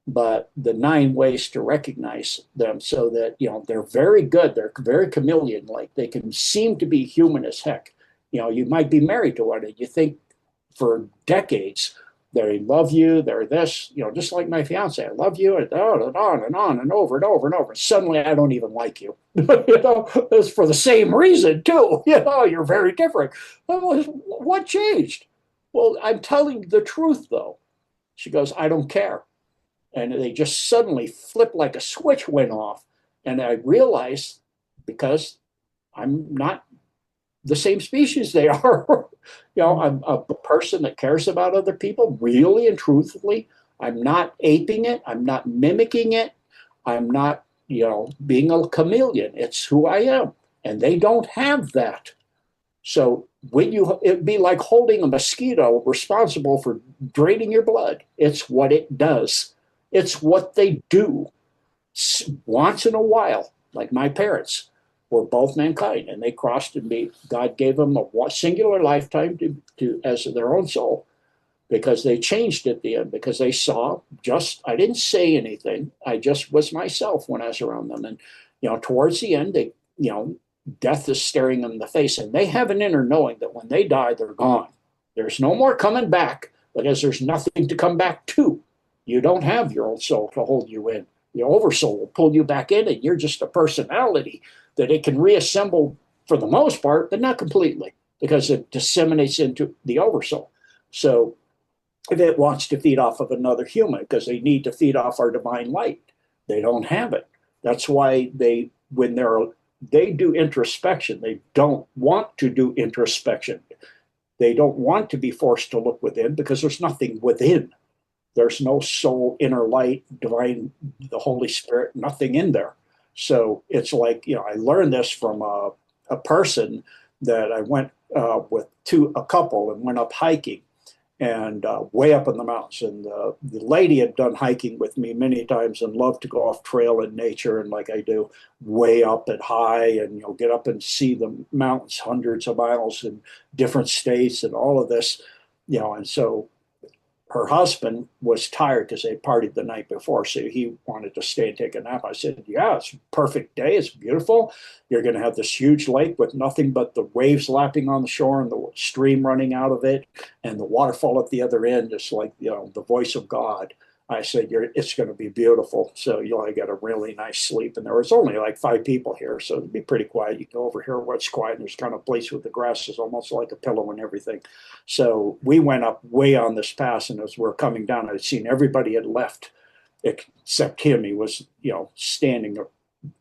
But the 9 ways to recognize them, so that they're very good, they're very chameleon like, they can seem to be human as heck. You might be married to one and you think for decades they love you, they're this, just like my fiance, I love you, and on and on and over and over and over. Suddenly I don't even like you. It's for the same reason too. You're very different. What changed? Well, I'm telling the truth though. She goes, I don't care. And they just suddenly flipped, like a switch went off. And I realized, because I'm not the same species they are. I'm a person that cares about other people really and truthfully. I'm not aping it. I'm not mimicking it. I'm not, being a chameleon. It's who I am. And they don't have that. So it'd be like holding a mosquito responsible for draining your blood. It's what it does. It's what they do. Once in a while, like my parents were both mankind, and they crossed and God gave them a singular lifetime to as their own soul, because they changed at the end, because they saw, I didn't say anything. I just was myself when I was around them. And, towards the end, death is staring them in the face, and they have an inner knowing that when they die, they're gone. There's no more coming back, because there's nothing to come back to. You don't have your own soul to hold you in. The oversoul will pull you back in, and you're just a personality that it can reassemble for the most part, but not completely, because it disseminates into the oversoul. So if it wants to feed off of another human, because they need to feed off our divine light, they don't have it. That's why when they do introspection, they don't want to do introspection. They don't want to be forced to look within, because there's nothing within. There's no soul, inner light, divine, the Holy Spirit, nothing in there. So it's like, I learned this from a person that I went with a couple and went up hiking, and way up in the mountains. And the lady had done hiking with me many times and loved to go off trail in nature, and like I do, way up and high, and get up and see the mountains hundreds of miles in different states and all of this, and so her husband was tired because they partied the night before, so he wanted to stay and take a nap. I said, yeah, it's a perfect day. It's beautiful. You're going to have this huge lake with nothing but the waves lapping on the shore and the stream running out of it, and the waterfall at the other end, just like, the voice of God. I said, it's going to be beautiful. So you'll get a really nice sleep. And there was only like 5 people here, so it'd be pretty quiet. You go over here where it's quiet, and there's kind of a place with the grass is almost like a pillow and everything. So we went up way on this pass, and as we're coming down, I'd seen everybody had left except him. He was, standing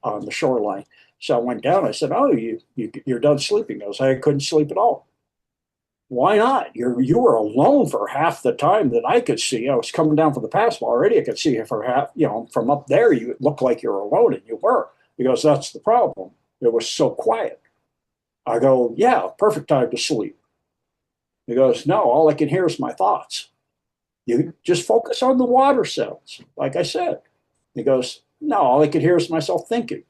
on the shoreline. So I went down. I said, oh, you're done sleeping. I goes, I couldn't sleep at all. Why not? You were alone for half the time that I could see. I was coming down from the pass already. I could see you for half, from up there, you looked like you were alone, and you were. He goes, that's the problem. It was so quiet. I go, yeah, perfect time to sleep. He goes, no, all I can hear is my thoughts. You just focus on the water sounds, like I said. He goes, no, all I can hear is myself thinking.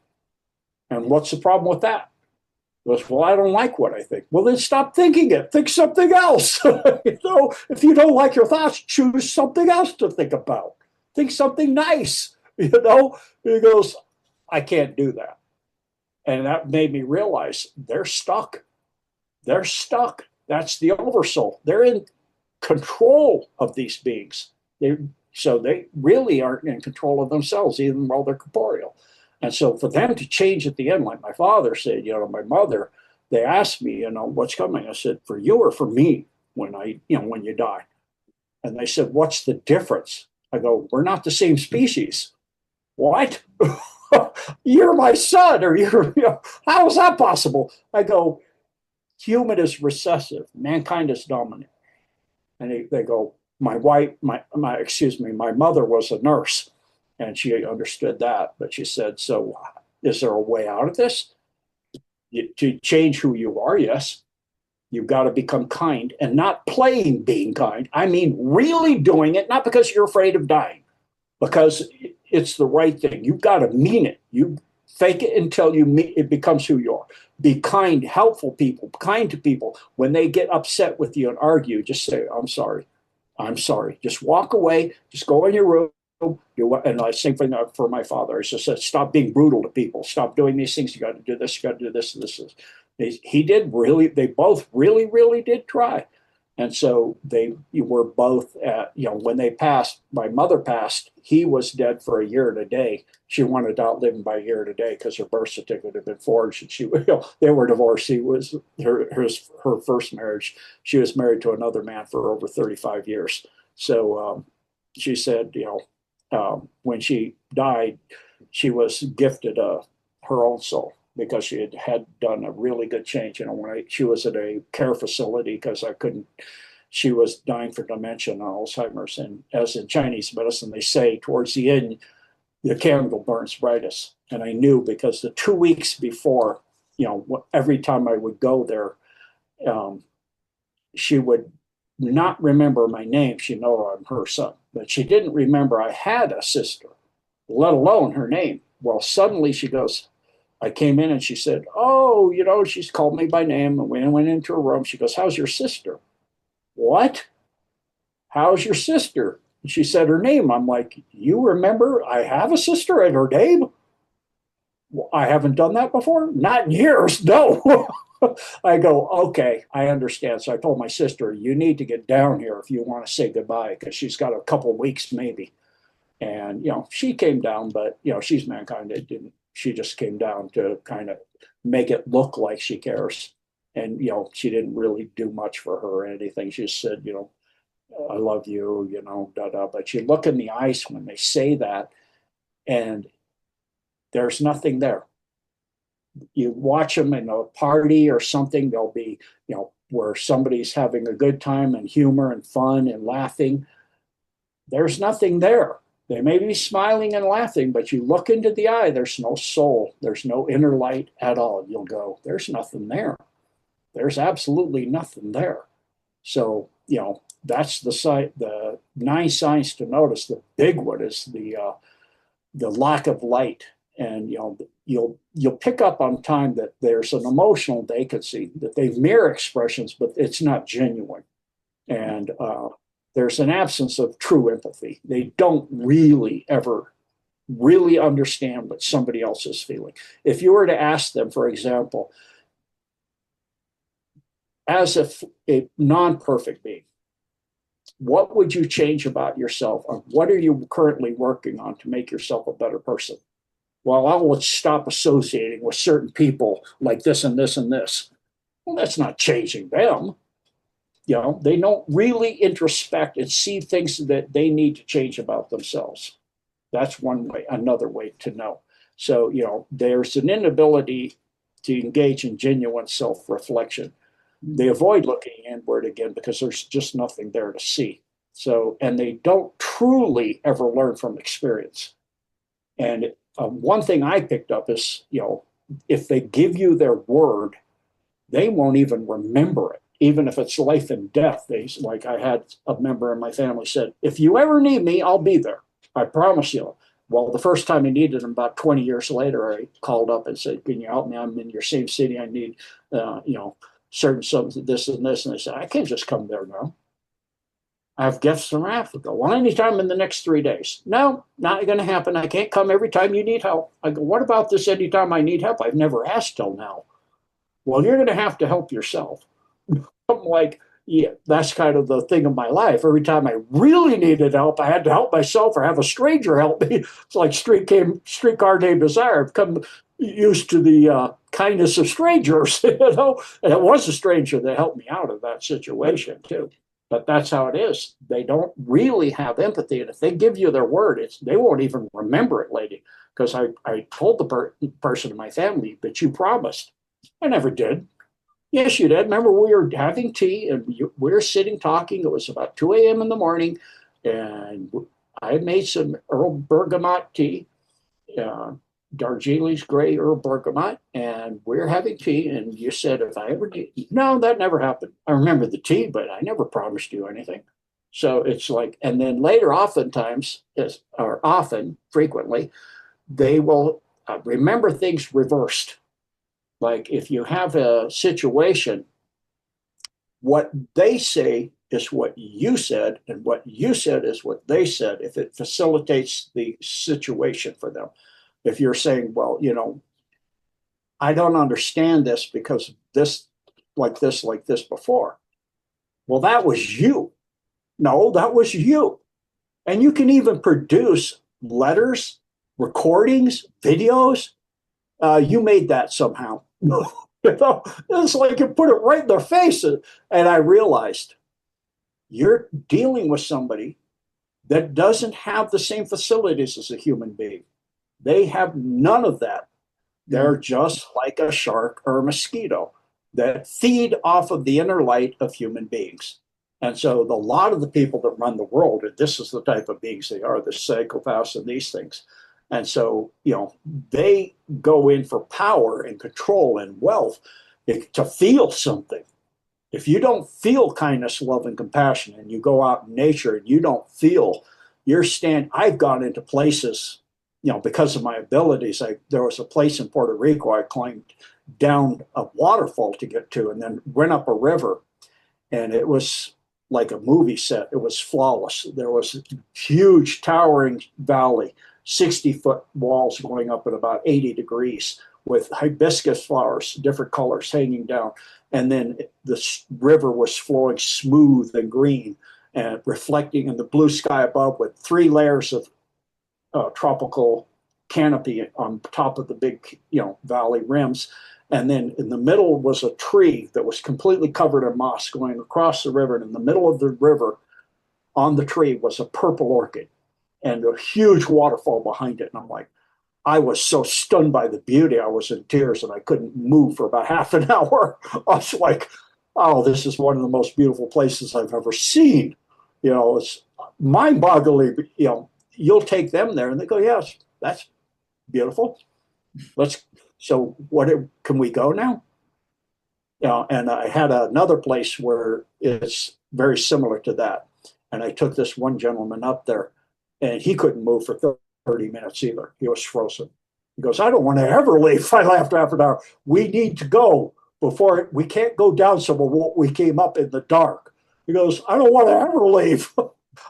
And what's the problem with that? He goes, well, I don't like what I think. Well, then stop thinking it. Think something else. If you don't like your thoughts, choose something else to think about. Think something nice. He goes, I can't do that. And that made me realize they're stuck. They're stuck. That's the oversoul. They're in control of these beings. So they really aren't in control of themselves, even while they're corporeal. And so for them to change at the end, like my father said, my mother, they asked me, what's coming? I said, for you or for me when when you die? And they said, what's the difference? I go, we're not the same species. What? You're my son, or how is that possible? I go, human is recessive, mankind is dominant. And they go, my wife, excuse me, my mother was a nurse, and she understood that. But she said, so is there a way out of this? To change who you are, yes. You've got to become kind and not playing being kind. I mean, really doing it, not because you're afraid of dying, because it's the right thing. You've got to mean it. You fake it until it becomes who you are. Be kind, helpful people, kind to people. When they get upset with you and argue, just say, I'm sorry. I'm sorry. Just walk away. Just go in your room. And I same thing for my father. I just said, stop being brutal to people. Stop doing these things. You got to do this. You got to do this. And this is. He did really. They both really, really did try. And so they were both at, when they passed, my mother passed, he was dead for a year and a day. She wanted to outlive him by a year and a day because her birth certificate had been forged. And they were divorced. He was her first marriage. She was married to another man for over 35 years. So she said, when she died, she was gifted her own soul because she had done a really good change. When she was at a care facility because she was dying for dementia and Alzheimer's. And as in Chinese medicine, they say towards the end, the candle burns brightest. And I knew because the 2 weeks before, every time I would go there, she would not remember my name. She'd know I'm her son, but she didn't remember I had a sister, let alone her name. Well, suddenly she goes, I came in and she said, oh, she's called me by name. And we went into her room. She goes, how's your sister? What? How's your sister? And she said her name. I'm like, you remember I have a sister and her name? Well, I haven't done that before. Not in years. No. I go, okay, I understand. So I told my sister, you need to get down here if you want to say goodbye because she's got a couple of weeks maybe. And, she came down, but, she's mankind. It didn't. She just came down to kind of make it look like she cares. And, she didn't really do much for her or anything. She just said, I love you, da da. But you look in the eyes when they say that, and there's nothing there. You watch them in a party or something, they'll be, where somebody's having a good time and humor and fun and laughing. There's nothing there. They may be smiling and laughing, but you look into the eye, there's no soul. There's no inner light at all. You'll go, there's nothing there. There's absolutely nothing there. So, that's the 9 signs to notice. The big one is the lack of light. And, you'll pick up on time that there's an emotional vacancy, that they mirror expressions, but it's not genuine. And there's an absence of true empathy. They don't really ever really understand what somebody else is feeling. If you were to ask them, for example, as a non-perfect being, what would you change about yourself? Or what are you currently working on to make yourself a better person? Well, I will stop associating with certain people like this and this and this. Well, that's not changing them. They don't really introspect and see things that they need to change about themselves. That's one way, another way to know. So, there's an inability to engage in genuine self-reflection. They avoid looking inward again because there's just nothing there to see. So, and they don't truly ever learn from experience. And one thing I picked up is, if they give you their word, they won't even remember it, even if it's life and death. Like I had a member in my family said, if you ever need me, I'll be there. I promise you. Well, the first time he needed him, about 20 years later, I called up and said, can you help me? I'm in your same city. I need, certain something, this and this. And they said, I can't just come there now. I have guests from Africa. Well, anytime in the next 3 days. No, not going to happen. I can't come every time you need help. I go, what about this anytime I need help? I've never asked till now. Well, you're going to help yourself. I'm like, yeah, that's kind of the thing of my life. Every time I really needed help, I had to help myself or have a stranger help me. It's like streetcar named Desire. I've become used to the kindness of strangers, And it was a stranger that helped me out of that situation too. But that's how it is. They don't really have empathy. And if they give you their word, they won't even remember it, lady. Because I told the person in my family, but you promised. I never did. Yes, you did. Remember, we were having tea and we were sitting talking. It was about 2 a.m. in the morning. And I made some Earl Bergamot tea, uh, Darjeeling's gray Earl Bergamot. And we were having tea. And you said, if I ever do, no, that never happened. I remember the tea, but I never promised you anything. So it's like, and then later, oftentimes, or often, frequently, they will remember things reversed. Like if you have a situation, what they say is what you said, and what you said is what they said, if it facilitates the situation for them. If you're saying, well, I don't understand this because like this before. Well, that was you. No, that was you. And you can even produce letters, recordings, videos. You made that somehow. It's like you put it right in their face. And I realized you're dealing with somebody that doesn't have the same facilities as a human being. They have none of that. They're just like a shark or a mosquito that feed off of the inner light of human beings. And so a lot of the people that run the world, and this is the type of beings they are, the psychopaths and these things. And so, they go in for power and control and wealth to feel something. If you don't feel kindness, love, and compassion, and you go out in nature and you don't feel, I've gone into places, because of my abilities. There was a place in Puerto Rico I climbed down a waterfall to get to, and then went up a river, and it was like a movie set. It was flawless. There was a huge towering valley, 60-foot walls going up at about 80 degrees with hibiscus flowers, different colors hanging down. And then the river was flowing smooth and green and reflecting in the blue sky above with 3 layers of tropical canopy on top of the big, valley rims. And then in the middle was a tree that was completely covered in moss going across the river. And in the middle of the river on the tree was a purple orchid and a huge waterfall behind it. And I'm like, I was so stunned by the beauty. I was in tears and I couldn't move for about half an hour. I was like, oh, this is one of the most beautiful places I've ever seen. It's mind boggling. You'll take them there and they go, yes, that's beautiful. So what can we go now? And I had another place where it's very similar to that. And I took this one gentleman up there and he couldn't move for 30 minutes either. He was frozen. He goes, I don't want to ever leave. I laughed after an hour. We need to go before we can't go down some of we came up in the dark. He goes, I don't want to ever leave.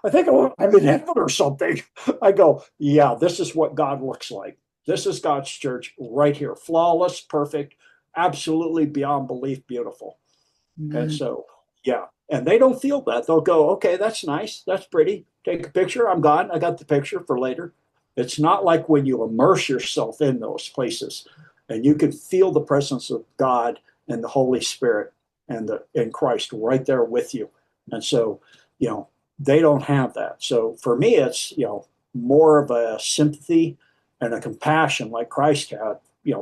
I think I'm in heaven or something. I go, yeah, this is what God looks like. This is God's church right here. Flawless, perfect, absolutely beyond belief, beautiful. And so, yeah. And they don't feel that. They'll go, okay, that's nice. That's pretty. Take a picture. I'm gone. I got the picture for later. It's not like when you immerse yourself in those places and you can feel the presence of God and the Holy Spirit and Christ right there with you. And so, they don't have that. So for me, it's, more of a sympathy and a compassion like Christ had,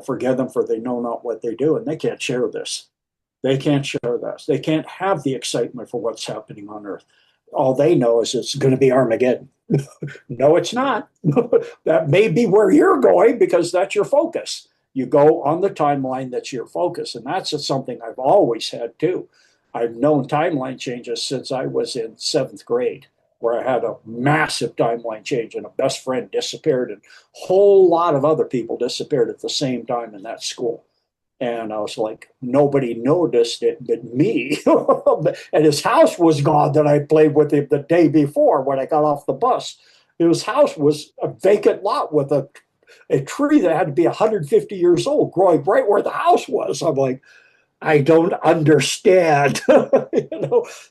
forgive them for they know not what they do. And they can't share this. They can't share this. They can't have the excitement for what's happening on earth. All they know is it's going to be Armageddon. No, it's not. That may be where you're going because that's your focus. You go on the timeline that's your focus. And that's something I've always had too. I've known timeline changes since I was in 7th grade, where I had a massive timeline change and a best friend disappeared and a whole lot of other people disappeared at the same time in that school. And I was like, nobody noticed it but me. And his house was gone that I played with him the day before when I got off the bus. His house was a vacant lot with a tree that had to be 150 years old growing right where the house was. I'm like, I don't understand.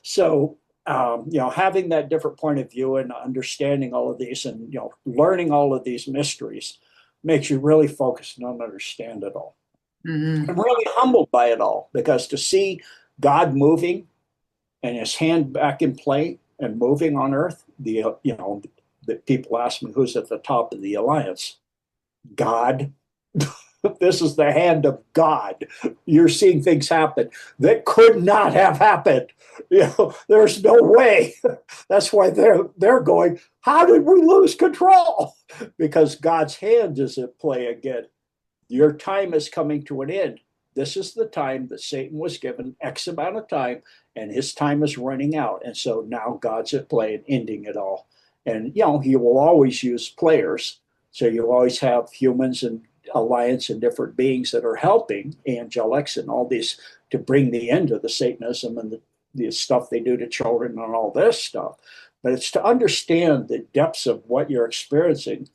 So having that different point of view and understanding all of these and learning all of these mysteries makes you really focus and understand it all. I'm really humbled by it all because to see God moving and his hand back in play and moving on Earth, the people ask me who's at the top of the alliance. God. This is the hand of God. You're seeing things happen that could not have happened. There's no way. That's why they're going, how did we lose control? Because God's hand is at play again. Your time is coming to an end. This is the time that Satan was given X amount of time, and his time is running out. And so now God's at play and ending it all. And, he will always use players. So you always have humans and alliance and different beings that are helping angelics and all these to bring the end of the Satanism and the stuff they do to children and all this stuff. But it's to understand the depths of what you're experiencing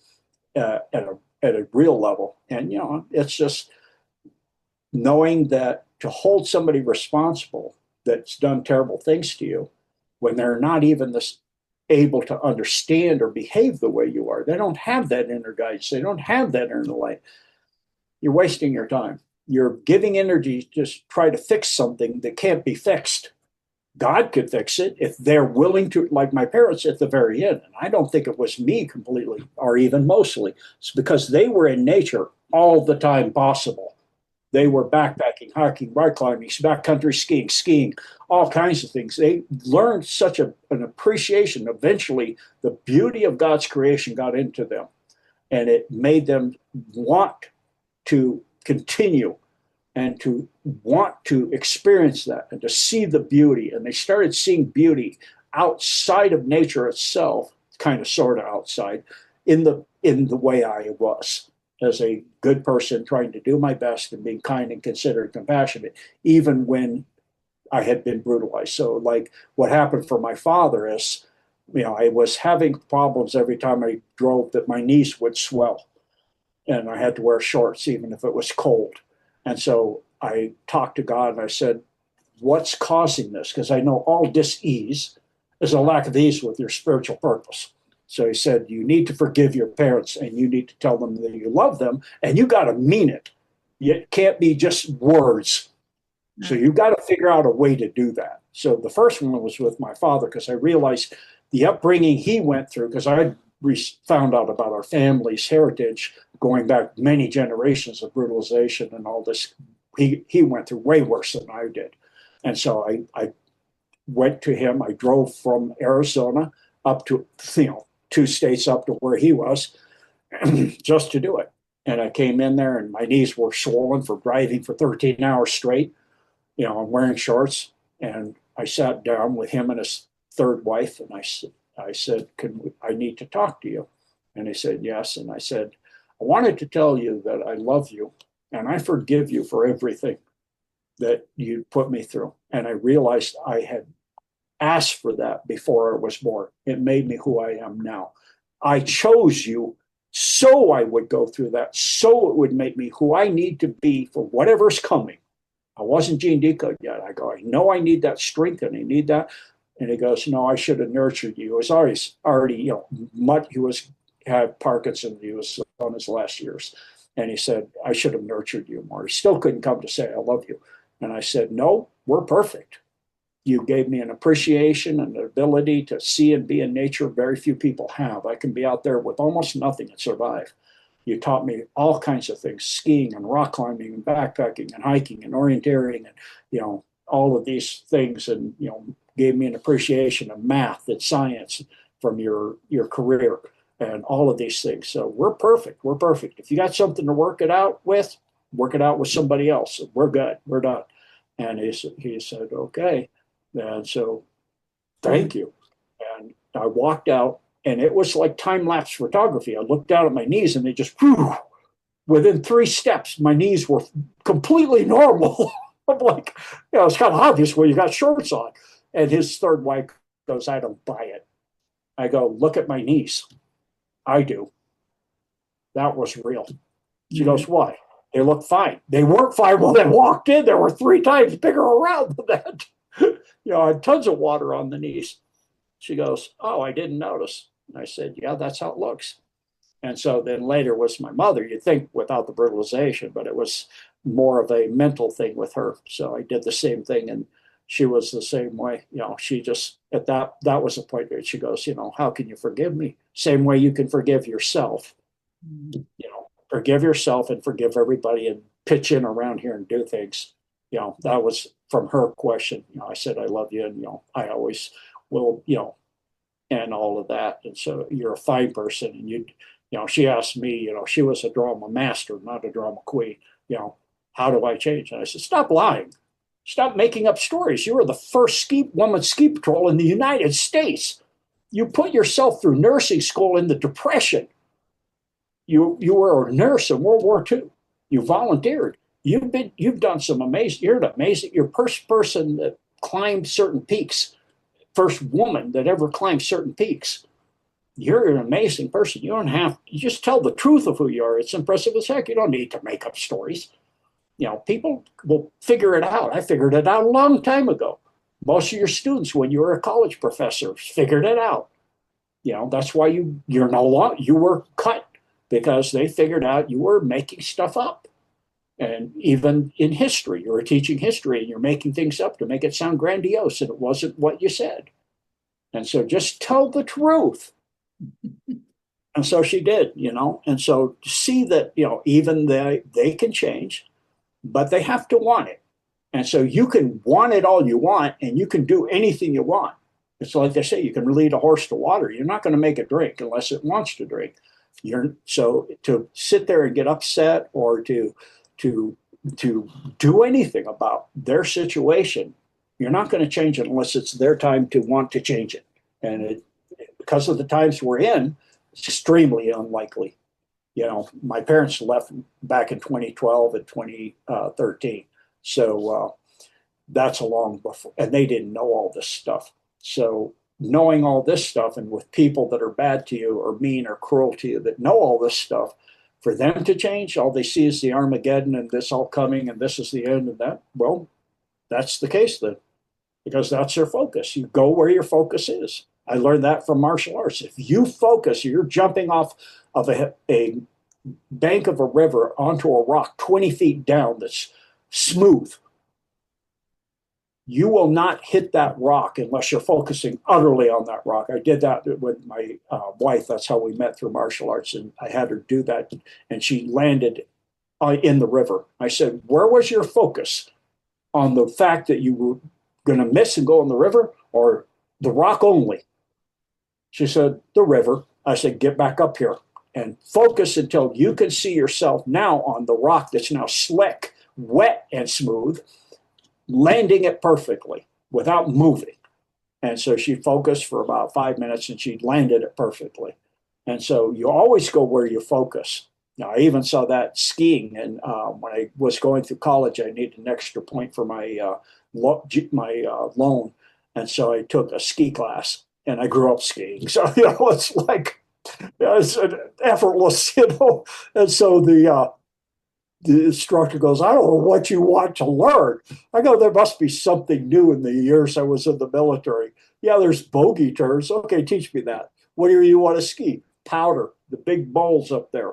at a real level. And, it's just knowing that to hold somebody responsible that's done terrible things to you when they're not even able to understand or behave the way you are. They don't have that inner guidance. They don't have that inner light. You're wasting your time. You're giving energy to just try to fix something that can't be fixed. God could fix it if they're willing to, like my parents at the very end. And I don't think it was me completely or even mostly. It's because they were in nature all the time possible. They were backpacking, hiking, rock climbing, backcountry skiing, all kinds of things. They learned such an appreciation. Eventually, the beauty of God's creation got into them, and it made them want to continue and to want to experience that and to see the beauty. And they started seeing beauty outside of nature itself, kind of sort of outside, in the way I was as a good person, trying to do my best and being kind and considerate and compassionate, even when I had been brutalized. So like what happened for my father is, I was having problems every time I drove that my knees would swell and I had to wear shorts even if it was cold. And so I talked to God and I said, what's causing this? Because I know all dis-ease is a lack of ease with your spiritual purpose. So he said, you need to forgive your parents and you need to tell them that you love them and you got to mean it. It can't be just words. So you got to figure out a way to do that. So the first one was with my father because I realized the upbringing he went through, because I found out about our family's heritage going back many generations of brutalization and all this. He went through way worse than I did. And so I went to him. I drove from Arizona up to, 2 states up to where he was just to do it. And I came in there and my knees were swollen for driving for 13 hours straight. I'm wearing shorts. And I sat down with him and his third wife. And I said, I need to talk to you. And he said, yes. And I said, I wanted to tell you that I love you and I forgive you for everything that you put me through. And I realized I had asked for that before I was born. It made me who I am now. I chose you so I would go through that, so it would make me who I need to be for whatever's coming. I wasn't Gene Decode yet. I go, I know I need that strength and I need that. And he goes, no, I should have nurtured you. He was already, he had Parkinson's. He was on his last years. And he said, I should have nurtured you more. He still couldn't come to say, I love you. And I said, no, we're perfect. You gave me an appreciation and an ability to see and be in nature very few people have. I can be out there with almost nothing and survive. You taught me all kinds of things, skiing and rock climbing and backpacking and hiking and orienteering and, all of these things. And, gave me an appreciation of math and science from your career and all of these things. So we're perfect. We're perfect. If you got something to work it out with somebody else. We're good. We're done. And he said, okay. And so thank you. And I walked out and it was like time-lapse photography. I looked down at my knees and they just, within 3 steps, my knees were completely normal. I'm like, it's kind of obvious when you got shorts on. And his third wife goes, I don't buy it. I go, look at my knees. I do. That was real. She goes, why? They look fine. They weren't fine when they walked in. There were 3 times bigger around than that. I had tons of water on the knees. She goes, oh, I didn't notice. And I said, yeah, that's how it looks. And so then later was my mother, you'd think without the brutalization, but it was more of a mental thing with her. So I did the same thing. And she was the same way. She just at that was the point where she goes, how can you forgive me? Same way you can forgive yourself. Forgive yourself and forgive everybody and pitch in around here and do things. That was from her question. I said, I love you. And, I always will, and all of that. And so you're a fine person. And she asked me, she was a drama master, not a drama queen, how do I change? And I said, stop lying. Stop making up stories. You were the first woman ski patrol in the United States. You put yourself through nursing school in the Depression. You were a nurse in World War II. You volunteered. You've done some amazing. You're first person that climbed certain peaks, first woman that ever climbed certain peaks. You're an amazing person. You just tell the truth of who you are. It's impressive as heck. You don't need to make up stories. People will figure it out. I figured it out a long time ago. Most of your students, when you were a college professor, figured it out. That's why you're no longer, you were cut, because they figured out you were making stuff up. And even in history, you were teaching history and you're making things up to make it sound grandiose, and it wasn't what you said. And so just tell the truth. And so she did, and so to see that, even they can change, but they have to want it. And so you can want it all you want, and you can do anything you want. It's like they say, you can lead a horse to water. You're not going to make it drink unless it wants to drink. So to sit there and get upset or to do anything about their situation, you're not going to change it unless it's their time to want to change it. And because of the times we're in, it's extremely unlikely. My parents left back in 2012 and 2013. So that's a long before, and they didn't know all this stuff. So knowing all this stuff, and with people that are bad to you or mean or cruel to you that know all this stuff, for them to change, all they see is the Armageddon and this all coming and this is the end of that. Well, that's the case then, because that's their focus. You go where your focus is. I learned that from martial arts. If you focus, you're jumping off of a bank of a river onto a rock 20 feet down that's smooth. You will not hit that rock unless you're focusing utterly on that rock. I did that with my wife. That's how we met, through martial arts. And I had her do that. And she landed in the river. I said, where was your focus? On the fact that you were going to miss and go in the river, or the rock only? She said, the river. I said, get back up here and focus until you can see yourself now on the rock that's now slick, wet, and smooth, landing it perfectly without moving. And so she focused for about 5 minutes and she landed it perfectly. And so you always go where you focus. Now, I even saw that skiing. And when I was going through college, I needed an extra point for my loan. And so I took a ski class, and I grew up skiing. So, it's like, it's effortless, And so the instructor goes, I don't know what you want to learn. I go, there must be something new in the years I was in the military. Yeah, there's bogey turns. Okay, teach me that. What do you want to ski? Powder, the big bowls up there,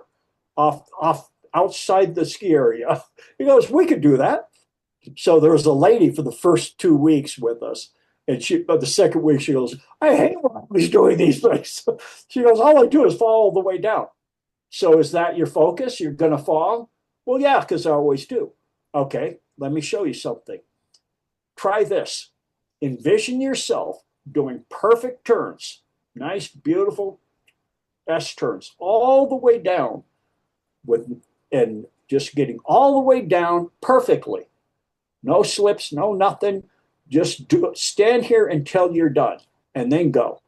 off outside the ski area. He goes, we could do that. So there was a lady for the first 2 weeks with us. And but the second week, she goes, I hate when he's doing these things. She goes, all I do is fall all the way down. So is that your focus? You're going to fall? Well, yeah, because I always do. Okay, let me show you something. Try this. Envision yourself doing perfect turns, nice, beautiful S turns, all the way down, and just getting all the way down perfectly. No slips, no nothing. Just stand here until you're done, and then go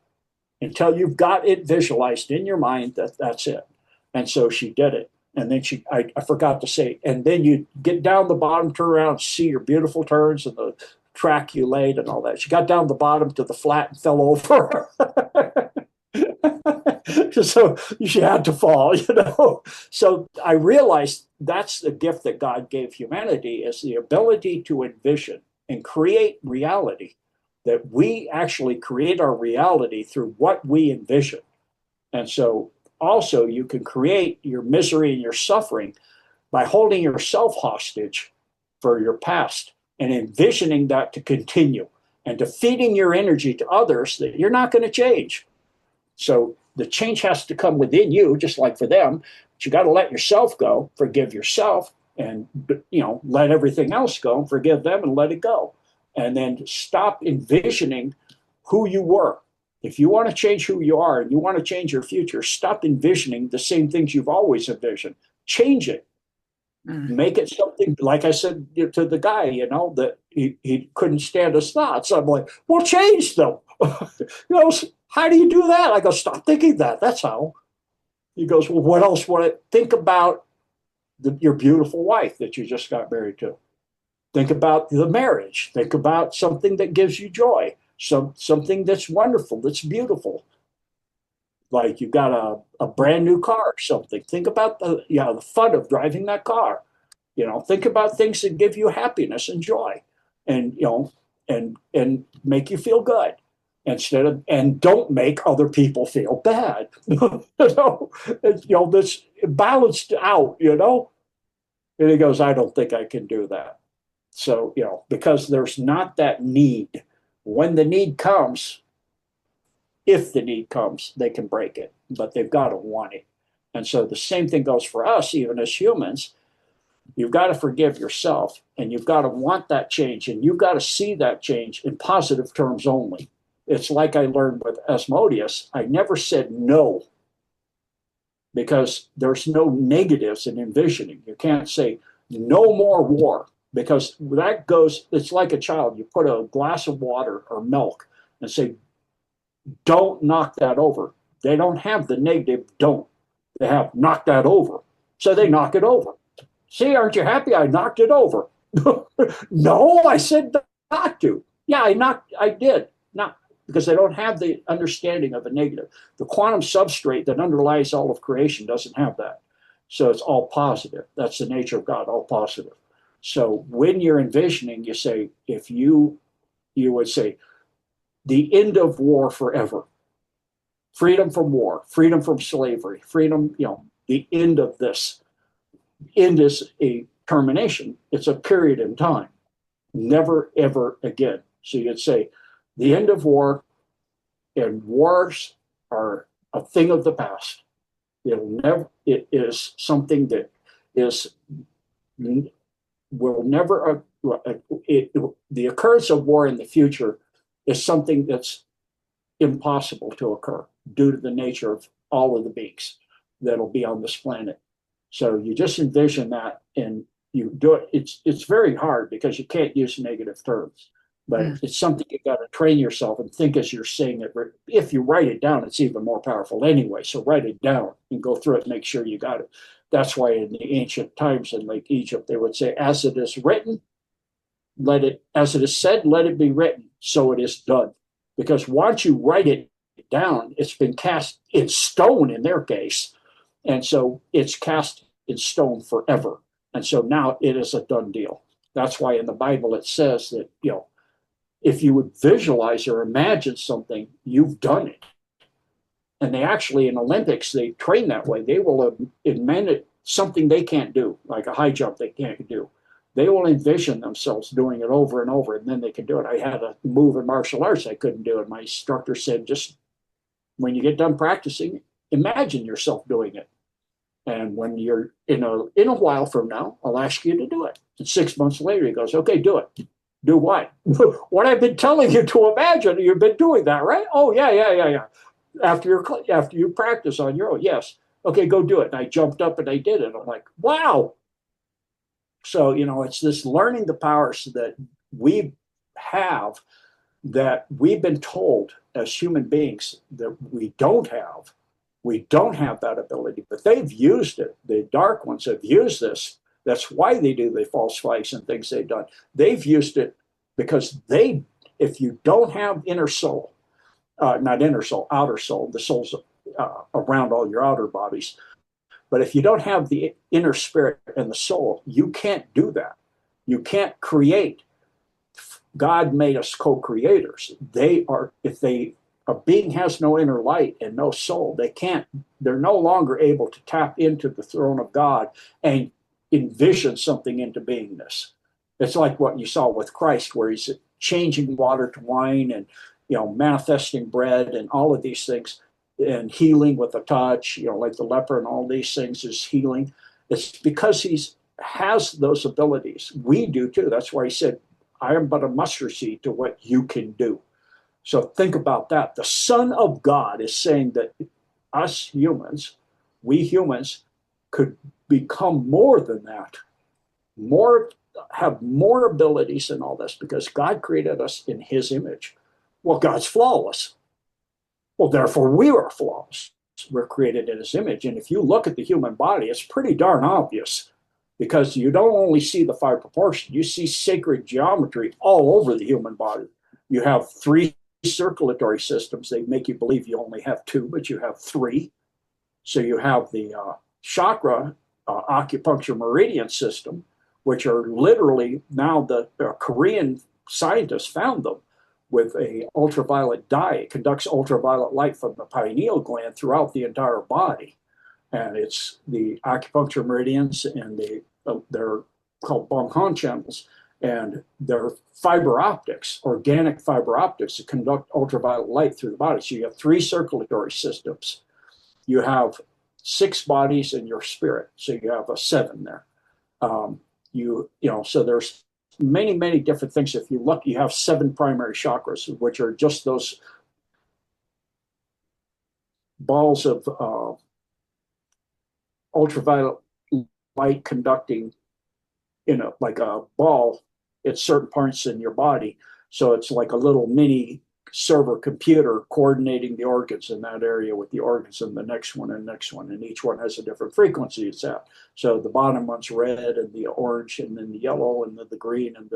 until you've got it visualized in your mind that that's it. And so she did it. And then I forgot to say, and then you get down the bottom, turn around, see your beautiful turns and the track you laid and all that. She got down the bottom to the flat and fell over. So she had to fall. So I realized that's the gift that God gave humanity, is the ability to envision and create reality, that we actually create our reality through what we envision. And so also, you can create your misery and your suffering by holding yourself hostage for your past. and envisioning that to continue and to feeding your energy to others that you're not going to change. So the change has to come within you, just like for them. But you got to let yourself go, forgive yourself, and let everything else go, and forgive them and let it go. And then stop envisioning who you were. If you want to change who you are and you want to change your future, stop envisioning the same things you've always envisioned. Change it. Make it something, like I said to the guy, that he couldn't stand his thoughts. I'm like, well, change them. How do you do that? I go, stop thinking that. That's how. He goes, well, what else would I think about? Your beautiful wife that you just got married to. Think about the marriage. Think about something that gives you joy. Something that's wonderful, that's beautiful. Like you got a brand new car or something. Think about the fun of driving that car. Think about things that give you happiness and joy, and and make you feel good and don't make other people feel bad. This balanced out. And he goes, I don't think I can do that. So because there's not that need. When the need comes, if the need comes, they can break it, but they've got to want it. And so the same thing goes for us, even as humans. You've got to forgive yourself, and you've got to want that change, and you've got to see that change in positive terms only. It's like I learned with Asmodeus. I never said no, because there's no negatives in envisioning. You can't say no more war, because that goes, it's like a child. You put a glass of water or milk and say, don't knock that over. They don't have the negative don't. They have knock that over. So they knock it over. See, aren't you happy? I knocked it over. No, I said not to. Yeah, I did. Not because they don't have the understanding of a negative. The quantum substrate that underlies all of creation doesn't have that. So it's all positive. That's the nature of God, all positive. So when you're envisioning, you say, if you would say, the end of war forever, freedom from war, freedom from slavery, freedom, the end of this. End is a termination. It's a period in time. Never, ever again. So you'd say, the end of war, and wars are a thing of the past. It is something that will never, the occurrence of war in the future is something that's impossible to occur due to the nature of all of the beings that'll be on this planet. So you just envision that, and you do it. It's very hard because you can't use negative terms, but it's something you got to train yourself and think as you're saying it. If you write it down, it's even more powerful anyway. So write it down and go through it and make sure you got it. That's why in the ancient times in Lake Egypt, they would say, as it is written, as it is said, let it be written. So it is done. Because once you write it down, it's been cast in stone in their case. And so it's cast in stone forever. And so now it is a done deal. That's why in the Bible it says that, if you would visualize or imagine something, you've done it. And they actually, in Olympics, they train that way. They will invent something they can't do, like a high jump they can't do. They will envision themselves doing it over and over, and then they can do it. I had a move in martial arts I couldn't do, and my instructor said, just when you get done practicing, imagine yourself doing it. And when you're in a while from now, I'll ask you to do it. And 6 months later, he goes, okay, do it. Do what? What I've been telling you to imagine, you've been doing that, right? Oh, yeah. After you practice on your own, yes. Okay, go do it. And I jumped up and I did it. I'm like, wow. So, it's this learning the powers that we have that we've been told as human beings that we don't have. We don't have that ability, but they've used it. The dark ones have used this. That's why they do the false flags and things they've done. They've used it because if you don't have inner soul, not inner soul, outer soul, the soul's around all your outer bodies. But if you don't have the inner spirit and the soul, you can't do that. You can't create. God made us co-creators. A being has no inner light and no soul, they're no longer able to tap into the throne of God and envision something into beingness. It's like what you saw with Christ, where he's changing water to wine and manifesting bread and all of these things and healing with a touch, like the leper and all these things is healing. It's because he's has those abilities. We do too. That's why he said, I am but a mustard seed to what you can do. So think about that. The Son of God is saying that us humans, we humans, could become more than that, more have more abilities and all this because God created us in his image. Well, God's flawless. Well, therefore we are flawless. We're created in his image. And if you look at the human body, it's pretty darn obvious because you don't only see the five proportion, you see sacred geometry all over the human body. You have three circulatory systems. They make you believe you only have two, but you have three. So you have the chakra acupuncture meridian system, which are literally now the Korean scientists found them with a ultraviolet dye. It conducts ultraviolet light from the pineal gland throughout the entire body. And it's the acupuncture meridians and they're called Bonghan channels. And they're fiber optics, organic fiber optics that conduct ultraviolet light through the body. So you have three circulatory systems. You have six bodies in your spirit. So you have a seven there. So there's many different things. If you look, you have seven primary chakras, which are just those balls of ultraviolet light conducting like a ball at certain parts in your body. So it's like a little mini server computer coordinating the organs in that area with the organs and the next one and next one. And each one has a different frequency it's at. So the bottom one's red and the orange and then the yellow and the green and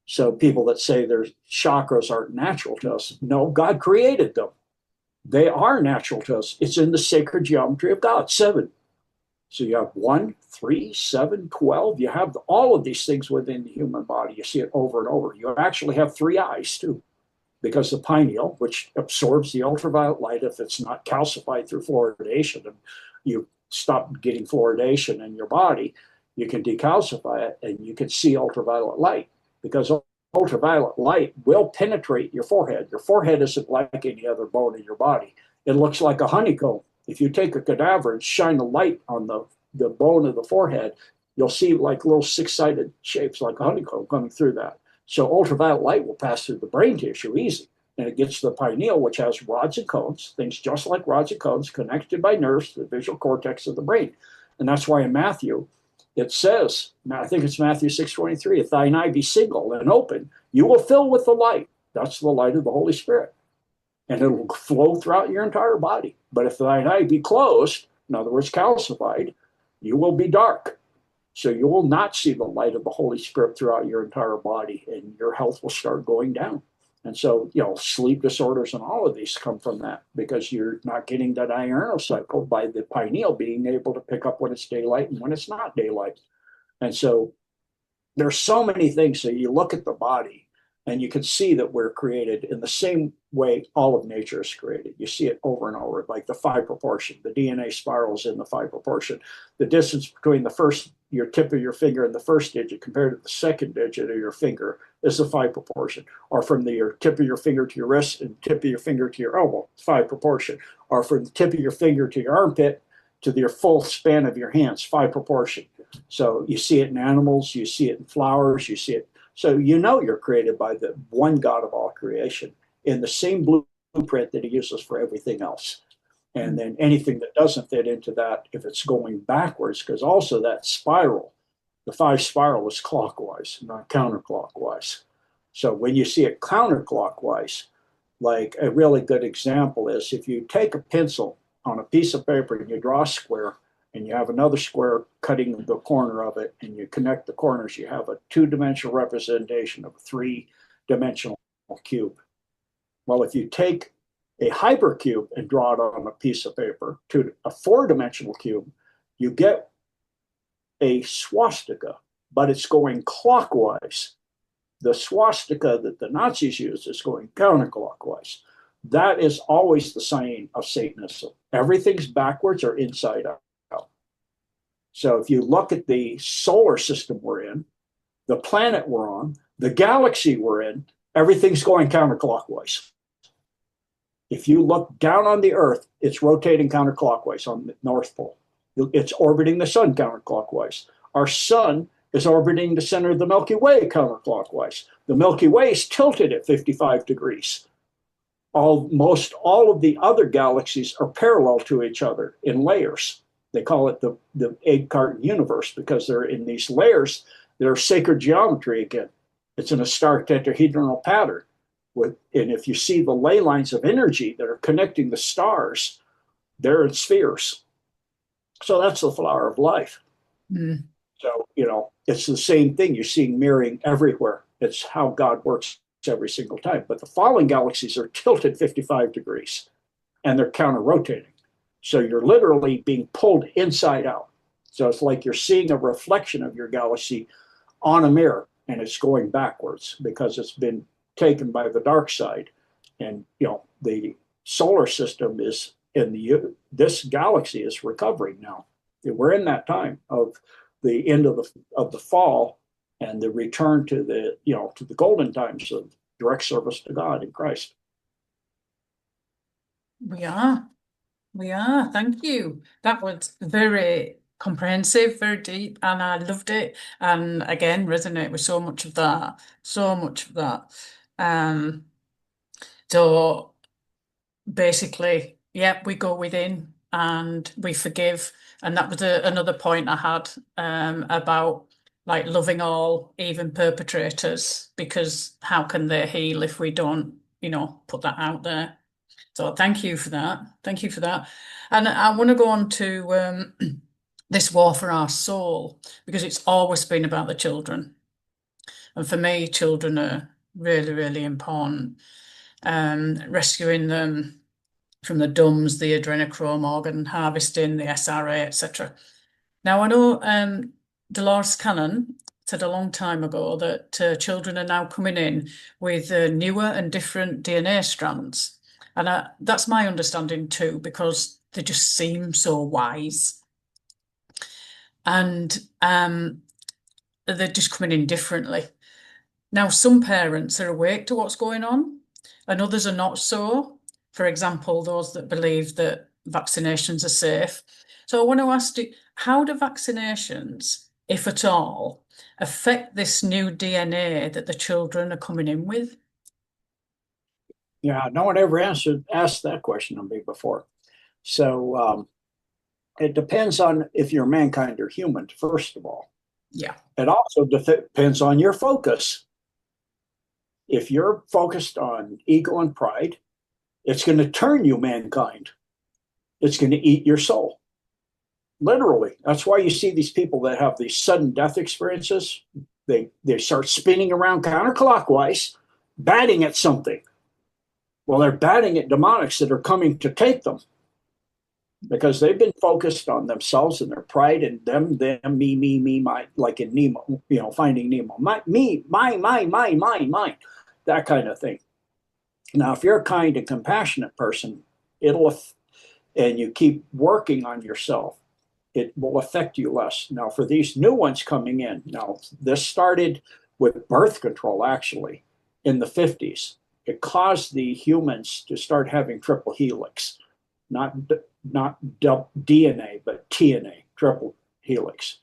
so people that say their chakras aren't natural to us, no, God created them. They are natural to us. It's in the sacred geometry of God, seven. So you have 1, 3, 7, 12. You have all of these things within the human body. You see it over and over. You actually have three eyes too, because the pineal, which absorbs the ultraviolet light if it's not calcified through fluoridation, and you stop getting fluoridation in your body, you can decalcify it and you can see ultraviolet light because ultraviolet light will penetrate your forehead. Your forehead isn't like any other bone in your body. It looks like a honeycomb. If you take a cadaver and shine a light on the bone of the forehead, you'll see like little six-sided shapes like a honeycomb coming through that. So ultraviolet light will pass through the brain tissue easy. And it gets to the pineal, which has rods and cones, things just like rods and cones connected by nerves to the visual cortex of the brain. And that's why in Matthew, it says, I think it's Matthew 6:23, if thine eye be single and open, you will fill with the light. That's the light of the Holy Spirit. And it'll flow throughout your entire body. But if thine eye be closed, in other words, calcified, you will be dark. So you will not see the light of the Holy Spirit throughout your entire body, and your health will start going down. And so, sleep disorders and all of these come from that because you're not getting that diurnal cycle by the pineal being able to pick up when it's daylight and when it's not daylight. And so there's so many things that you look at the body and you can see that we're created in the same way all of nature is created. You see it over and over, like the five proportion. The DNA spirals in the five proportion. The distance between your tip of your finger and the first digit compared to the second digit of your finger is the five proportion. Or from your tip of your finger to your wrist and tip of your finger to your elbow, five proportion. Or from the tip of your finger to your armpit to your full span of your hands, five proportion. So you see it in animals, you see it in flowers, you see it. So you're created by the one God of all creation in the same blueprint that he uses for everything else. And then anything that doesn't fit into that, if it's going backwards, because also that spiral, the five spiral is clockwise, not counterclockwise. So when you see it counterclockwise, like a really good example is if you take a pencil on a piece of paper and you draw a square, and you have another square cutting the corner of it, and you connect the corners, you have a two-dimensional representation of a three-dimensional cube. Well, if you take a hypercube and draw it on a piece of paper to a four-dimensional cube, you get a swastika, but it's going clockwise. The swastika that the Nazis used is going counterclockwise. That is always the sign of Satanism. Everything's backwards or inside out. So if you look at the solar system we're in, the planet we're on, the galaxy we're in, everything's going counterclockwise. If you look down on the Earth, it's rotating counterclockwise on the North Pole. It's orbiting the sun counterclockwise. Our sun is orbiting the center of the Milky Way counterclockwise. The Milky Way is tilted at 55 degrees. Almost all of the other galaxies are parallel to each other in layers. They call it the egg carton universe because they're in these layers. They're sacred geometry again. It's in a star tetrahedral pattern. And if you see the ley lines of energy that are connecting the stars, they're in spheres. So that's the flower of life. Mm. So, it's the same thing. You're seeing mirroring everywhere. It's how God works every single time. But the fallen galaxies are tilted 55 degrees and they're counter rotating. So you're literally being pulled inside out. So it's like you're seeing a reflection of your galaxy on a mirror and it's going backwards because it's been taken by the dark side. And, the solar system is this galaxy is recovering now. We're in that time of the end of the fall and the return to the golden times of direct service to God in Christ. We are. Thank you. That was very comprehensive, very deep, and I loved it. And again, resonate with so much of that. So basically, yeah, we go within and we forgive. And that was another point I had about like loving all, even perpetrators, because how can they heal if we don't, put that out there? So thank you for that. And I want to go on to this war for our soul, because it's always been about the children. And for me, children are really, really important. Rescuing them from the DUMBs, the adrenochrome organ harvesting, the SRA, etc. Now, I know Dolores Cannon said a long time ago that children are now coming in with newer and different DNA strands. And that's my understanding too, because they just seem so wise. And they're just coming in differently. Now, some parents are awake to what's going on, and others are not so. For example, those that believe that vaccinations are safe. So I want to ask you, how do vaccinations, if at all, affect this new DNA that the children are coming in with? Yeah, no one ever asked that question of me before. So it depends on if you're mankind or human, first of all. Yeah. It also depends on your focus. If you're focused on ego and pride, it's going to turn you mankind. It's going to eat your soul. Literally. That's why you see these people that have these sudden death experiences. They start spinning around counterclockwise, batting at something. Well, they're batting at demonics that are coming to take them because they've been focused on themselves and their pride and them, me, my, like in Nemo, Finding Nemo. Me, mine, that kind of thing. Now, if you're a kind and compassionate person, and you keep working on yourself, it will affect you less. Now, for these new ones coming in, now this started with birth control, actually, in the 50s. It caused the humans to start having triple helix, not DNA, but TNA, triple helix,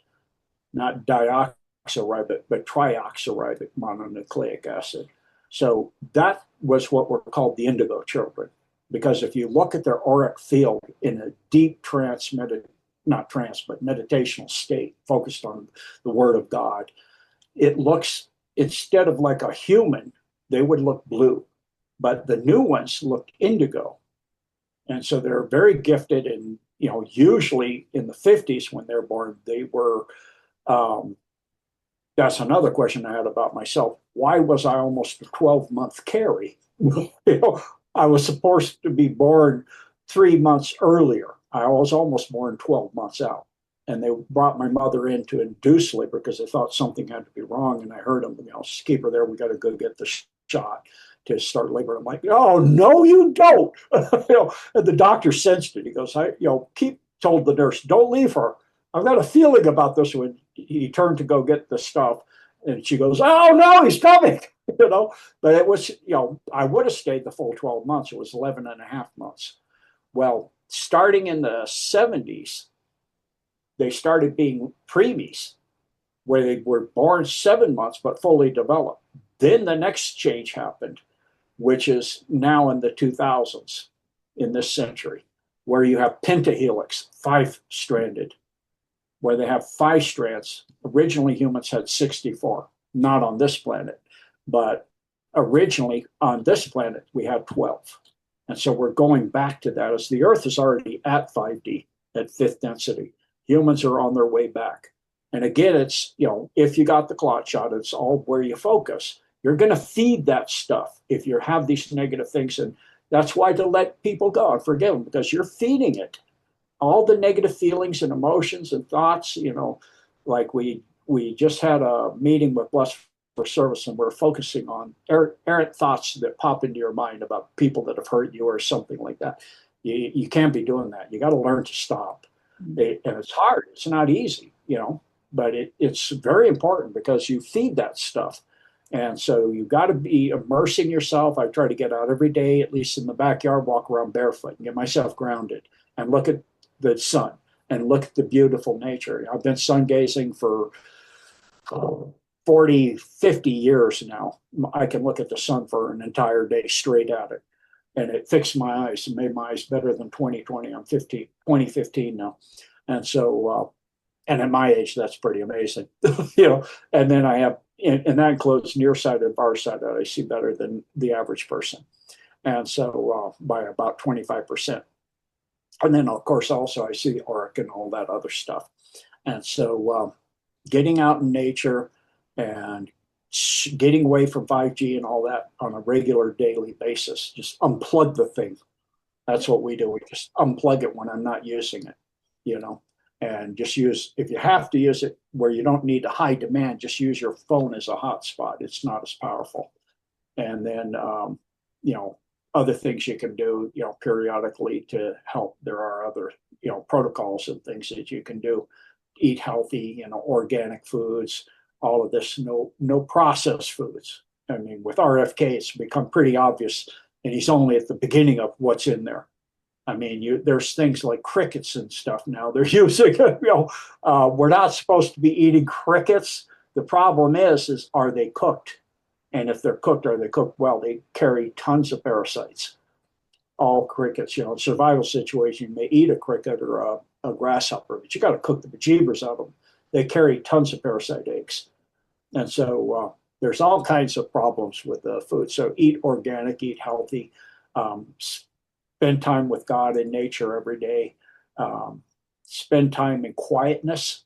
not dioxyribate, but trioxyribate mononucleic acid. So that was what were called the indigo children, because if you look at their auric field in a deep meditational state, focused on the Word of God, it looks, instead of like a human, they would look blue. But the new ones look indigo. And so they're very gifted. And, usually in the 50s when they're born, they were, that's another question I had about myself. Why was I almost a 12-month carry? I was supposed to be born 3 months earlier. I was almost born 12 months out. And they brought my mother in to induce labor because they thought something had to be wrong. And I heard them, just keep her there. We got to go get the shot to start labor. I'm like, oh, no, you don't. And the doctor sensed it. He goes, told the nurse, don't leave her. I've got a feeling about this. When he turned to go get the stuff, And she goes, oh no, he's coming. you know, but it was, I would have stayed the full 12 months. It was 11 and a half months. Well, starting in the 70s, they started being preemies, where they were born 7 months but fully developed. Then the next change happened, which is now in the 2000s in this century, where you have pentahelix, 5-stranded, where they have 5 strands. Originally, humans had 64, not on this planet, but originally on this planet, we had 12. And so we're going back to that as the Earth is already at 5D, at 5th density. Humans are on their way back. And again, it's, if you got the clot shot, it's all where you focus. You're going to feed that stuff if you have these negative things. And that's why to let people go and forgive them, because you're feeding it. All the negative feelings and emotions and thoughts, like we just had a meeting with Blessed for Service, and we're focusing on errant thoughts that pop into your mind about people that have hurt you or something like that. You can't be doing that. You got to learn to stop. And it's hard. It's not easy, but it's very important because you feed that stuff. And so you've got to be immersing yourself. I try to get out every day, at least in the backyard, walk around barefoot and get myself grounded and look at the sun and look at the beautiful nature. I've been sun gazing for 40, 50 years now. I can look at the sun for an entire day straight at it. And it fixed my eyes and made my eyes better than 2020. I'm 2015 now. And so, and at my age, that's pretty amazing. And then I have, and that includes nearsighted and farsighted. I see better than the average person. And so by about 25%. And then, of course, also I see auric and all that other stuff. And so getting out in nature and getting away from 5G and all that on a regular daily basis, just unplug the thing. That's what we do. We just unplug it when I'm not using it, and just use, if you have to use it where you don't need a high demand, just use your phone as a hotspot. It's not as powerful. And then, other things you can do, periodically to help. There are other, protocols and things that you can do. Eat healthy, organic foods, all of this, no processed foods. I mean, with RFK, it's become pretty obvious, and he's only at the beginning of what's in there. I mean, there's things like crickets and stuff now they're using. We're not supposed to be eating crickets. The problem is are they cooked? And if they're cooked, are they cooked well? They carry tons of parasites. All crickets, survival situation, you may eat a cricket or a grasshopper, but you got to cook the bejeebers out of them. They carry tons of parasite eggs. And so there's all kinds of problems with the food. So eat organic, eat healthy, spend time with God in nature every day, spend time in quietness,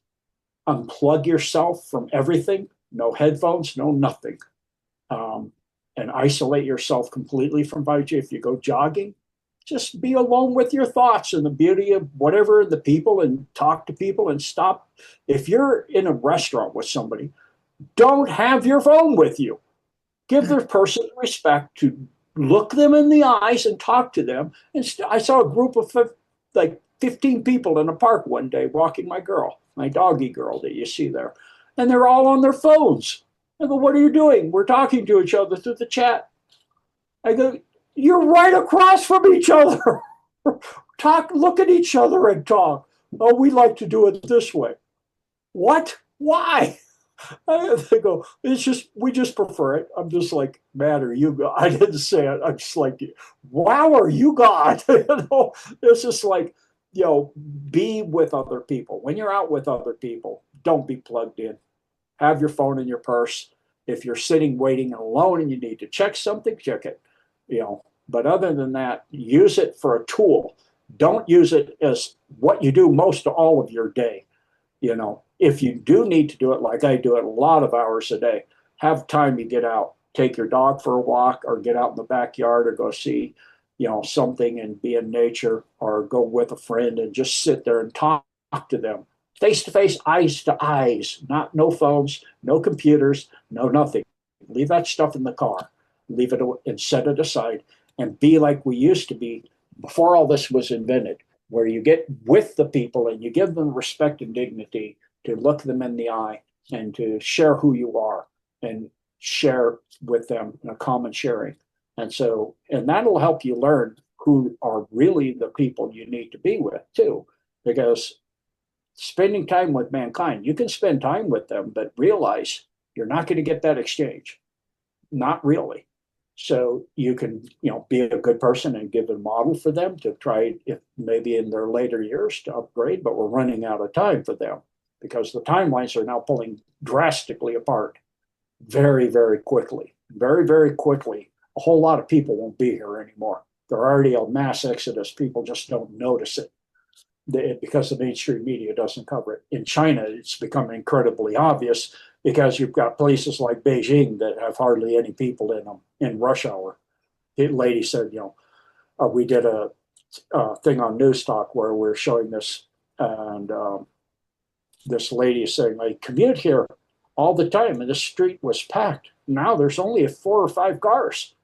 unplug yourself from everything, no headphones, no nothing. And isolate yourself completely from 5G. If you go jogging, just be alone with your thoughts and the beauty of whatever the people, and talk to people and stop. If you're in a restaurant with somebody, don't have your phone with you. Give the person respect to look them in the eyes and talk to them. And I saw a group of like 15 people in a park one day walking my girl, my doggy girl that you see there. And they're all on their phones. I go, what are you doing? We're talking to each other through the chat. I go, you're right across from each other. Look at each other and talk. Oh, we like to do it this way. What? Why? I go, we just prefer it. I'm just like, man, are you God? I didn't say it. I'm just like, wow, are you God? It's just like, be with other people. When you're out with other people, don't be plugged in. Have your phone in your purse. If you're sitting waiting alone and you need to check something, check it. But other than that, use it for a tool. Don't use it as what you do most of all of your day. If you do need to do it, like I do it a lot of hours a day, have time to get out, take your dog for a walk, or get out in the backyard, or go see, something and be in nature, or go with a friend and just sit there and talk to them. Face to face, eyes to eyes, no phones, no computers, no nothing. Leave that stuff in the car, leave it and set it aside, and be like we used to be before all this was invented, where you get with the people and you give them respect and dignity to look them in the eye, and to share who you are and share with them in a common sharing. And so, and that'll help you learn who are really the people you need to be with too, because spending time with mankind, you can spend time with them, but realize you're not going to get that exchange. Not really. So you can, be a good person and give a model for them to try, if maybe in their later years, to upgrade, but we're running out of time for them because the timelines are now pulling drastically apart very, very quickly. Very, very quickly. A whole lot of people won't be here anymore. They're already a mass exodus. People just don't notice it because the mainstream media doesn't cover it. In China, it's become incredibly obvious because you've got places like Beijing that have hardly any people in them in rush hour. The lady said, we did a thing on News Talk where we're showing this, and this lady is saying, I commute here all the time, and the street was packed. Now there's only 4 or 5 cars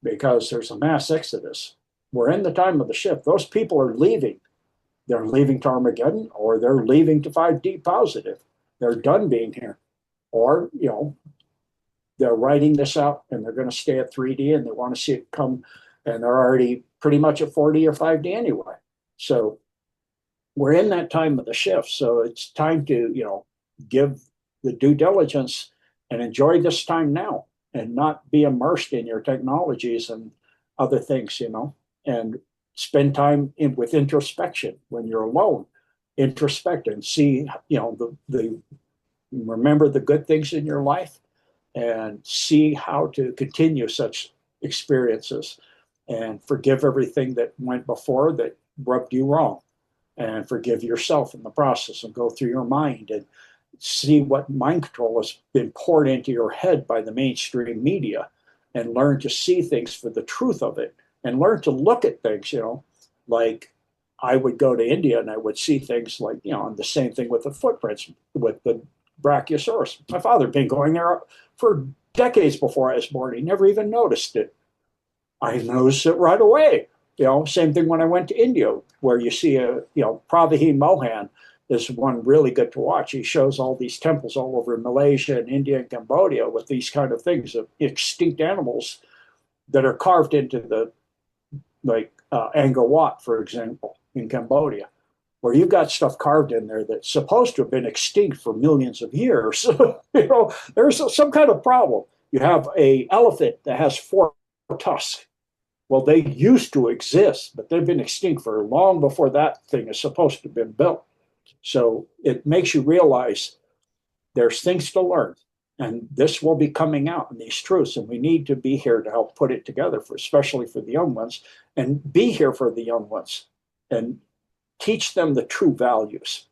because there's a mass exodus. We're in the time of the shift. Those people are leaving. They're leaving to Armageddon, or they're leaving to 5D positive. They're done being here. Or, they're writing this out and they're going to stay at 3D and they want to see it come, and they're already pretty much at 4D or 5D anyway. So we're in that time of the shift. So it's time to, give the due diligence and enjoy this time now and not be immersed in your technologies and other things, and spend time with introspection when you're alone. Introspect and see, the remember the good things in your life and see how to continue such experiences and forgive everything that went before that rubbed you wrong, and forgive yourself in the process, and go through your mind and see what mind control has been poured into your head by the mainstream media, and learn to see things for the truth of it, and learn to look at things, like I would go to India and I would see things like, and the same thing with the footprints with the Brachiosaurus. My father had been going there for decades before I was born. He never even noticed it. I noticed it right away. Same thing when I went to India, where you see Praveen Mohan is one really good to watch. He shows all these temples all over Malaysia and India and Cambodia with these kind of things of extinct animals that are carved into the, like Angkor Wat, for example, in Cambodia, where you've got stuff carved in there that's supposed to have been extinct for millions of years. There's some kind of problem. You have an elephant that has 4 tusks. Well, they used to exist, but they've been extinct for long before that thing is supposed to have been built. So it makes you realize there's things to learn, and this will be coming out in these truths, and we need to be here to help put it together, especially for the young ones, and be here for the young ones and teach them the true values.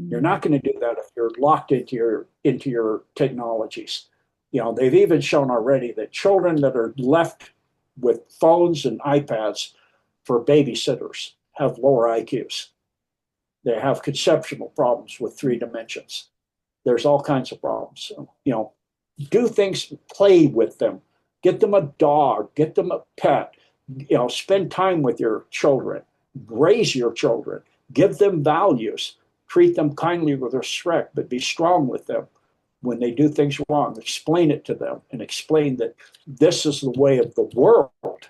You're not going to do that if you're locked into your technologies. They've even shown already that children that are left with phones and iPads for babysitters have lower IQs. They have conceptual problems with 3 dimensions. There's all kinds of problems. So, do things, play with them, get them a dog, get them a pet, spend time with your children, raise your children, give them values, treat them kindly with respect, but be strong with them. When they do things wrong, explain it to them and explain that this is the way of the world,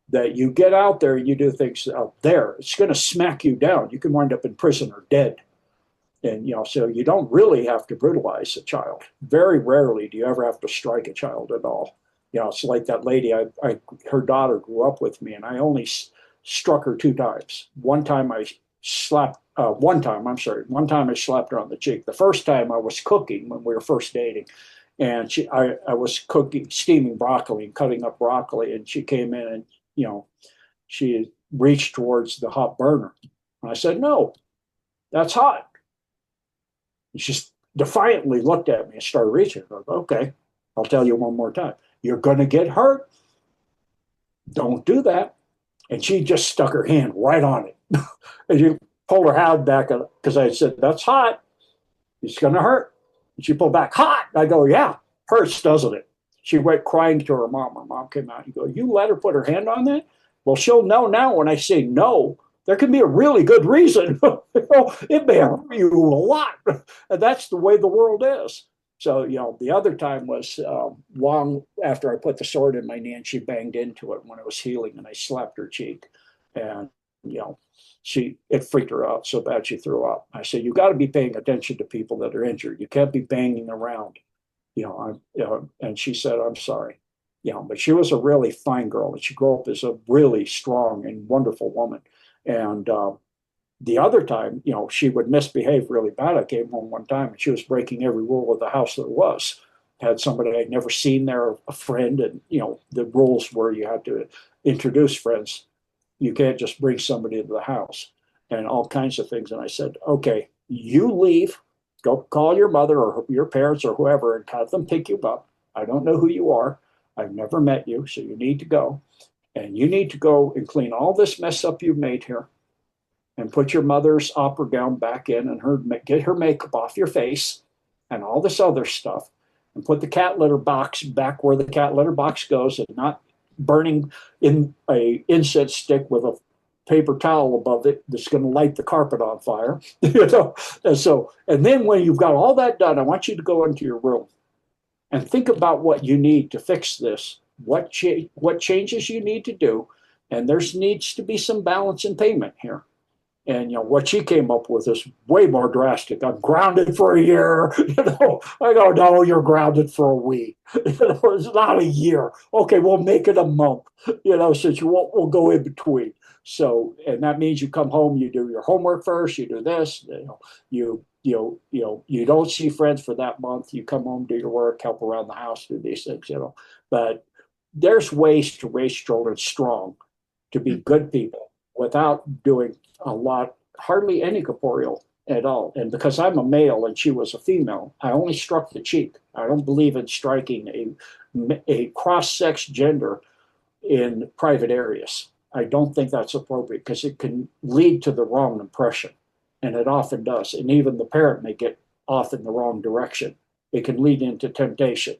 that you get out there and you do things out there, it's going to smack you down. You can wind up in prison or dead. And, so you don't really have to brutalize a child. Very rarely do you ever have to strike a child at all. It's like that lady, her daughter grew up with me, and I only struck her 2 times. One time I slapped her on the cheek. The first time I was cooking when we were first dating, and I was steaming broccoli and cutting up broccoli, and she came in and, she reached towards the hot burner. And I said, no, that's hot. And she defiantly looked at me and started reaching. I go, okay, I'll tell you one more time. You're going to get hurt. Don't do that. And she just stuck her hand right on it. And she pulled her hand back because I said, that's hot. It's going to hurt. And she pulled back, hot. I go, yeah, hurts, doesn't it? She went crying to her mom. Her mom came out and go, you let her put her hand on that? Well, she'll know now when I say no, there can be a really good reason. It may hurt you a lot, and that's the way the world is. So, the other time was long after I put the sword in my knee and she banged into it when it was healing and I slapped her cheek. And, you know, it freaked her out so bad she threw up. I said, you got to be paying attention to people that are injured. You can't be banging around, and she said, I'm sorry. But she was a really fine girl and she grew up as a really strong and wonderful woman. And the other time, she would misbehave really bad. I came home one time and she was breaking every rule of the house there was. Had somebody I'd never seen there, a friend, and the rules were you had to introduce friends. You can't just bring somebody into the house and all kinds of things. And I said, okay, you leave, go call your mother or your parents or whoever and have them pick you up. I don't know who you are. I've never met you, so you need to go. And you need to go and clean all this mess up you've made here and put your mother's opera gown back in and get her makeup off your face and all this other stuff and put the cat litter box back where the cat litter box goes and not burning in a incense stick with a paper towel above it that's going to light the carpet on fire. And then when you've got all that done, I want you to go into your room and think about what you need to fix this, what changes you need to do, and there needs to be some balance in payment here. And what she came up with is way more drastic. I'm grounded for a year. I go, no, you're grounded for a week. It's not a year. Okay, we'll make it a month. Since we'll go in between. So, and that means you come home, you do your homework first, you do this. You don't see friends for that month. You come home, do your work, help around the house, do these things. But there's ways to raise children strong, to be good people without doing a lot, hardly any corporeal at all. And because I'm a male and she was a female, I only struck the cheek. I don't believe in striking a cross-sex gender in private areas. I don't think that's appropriate because it can lead to the wrong impression. And it often does. And even the parent may get off in the wrong direction. It can lead into temptation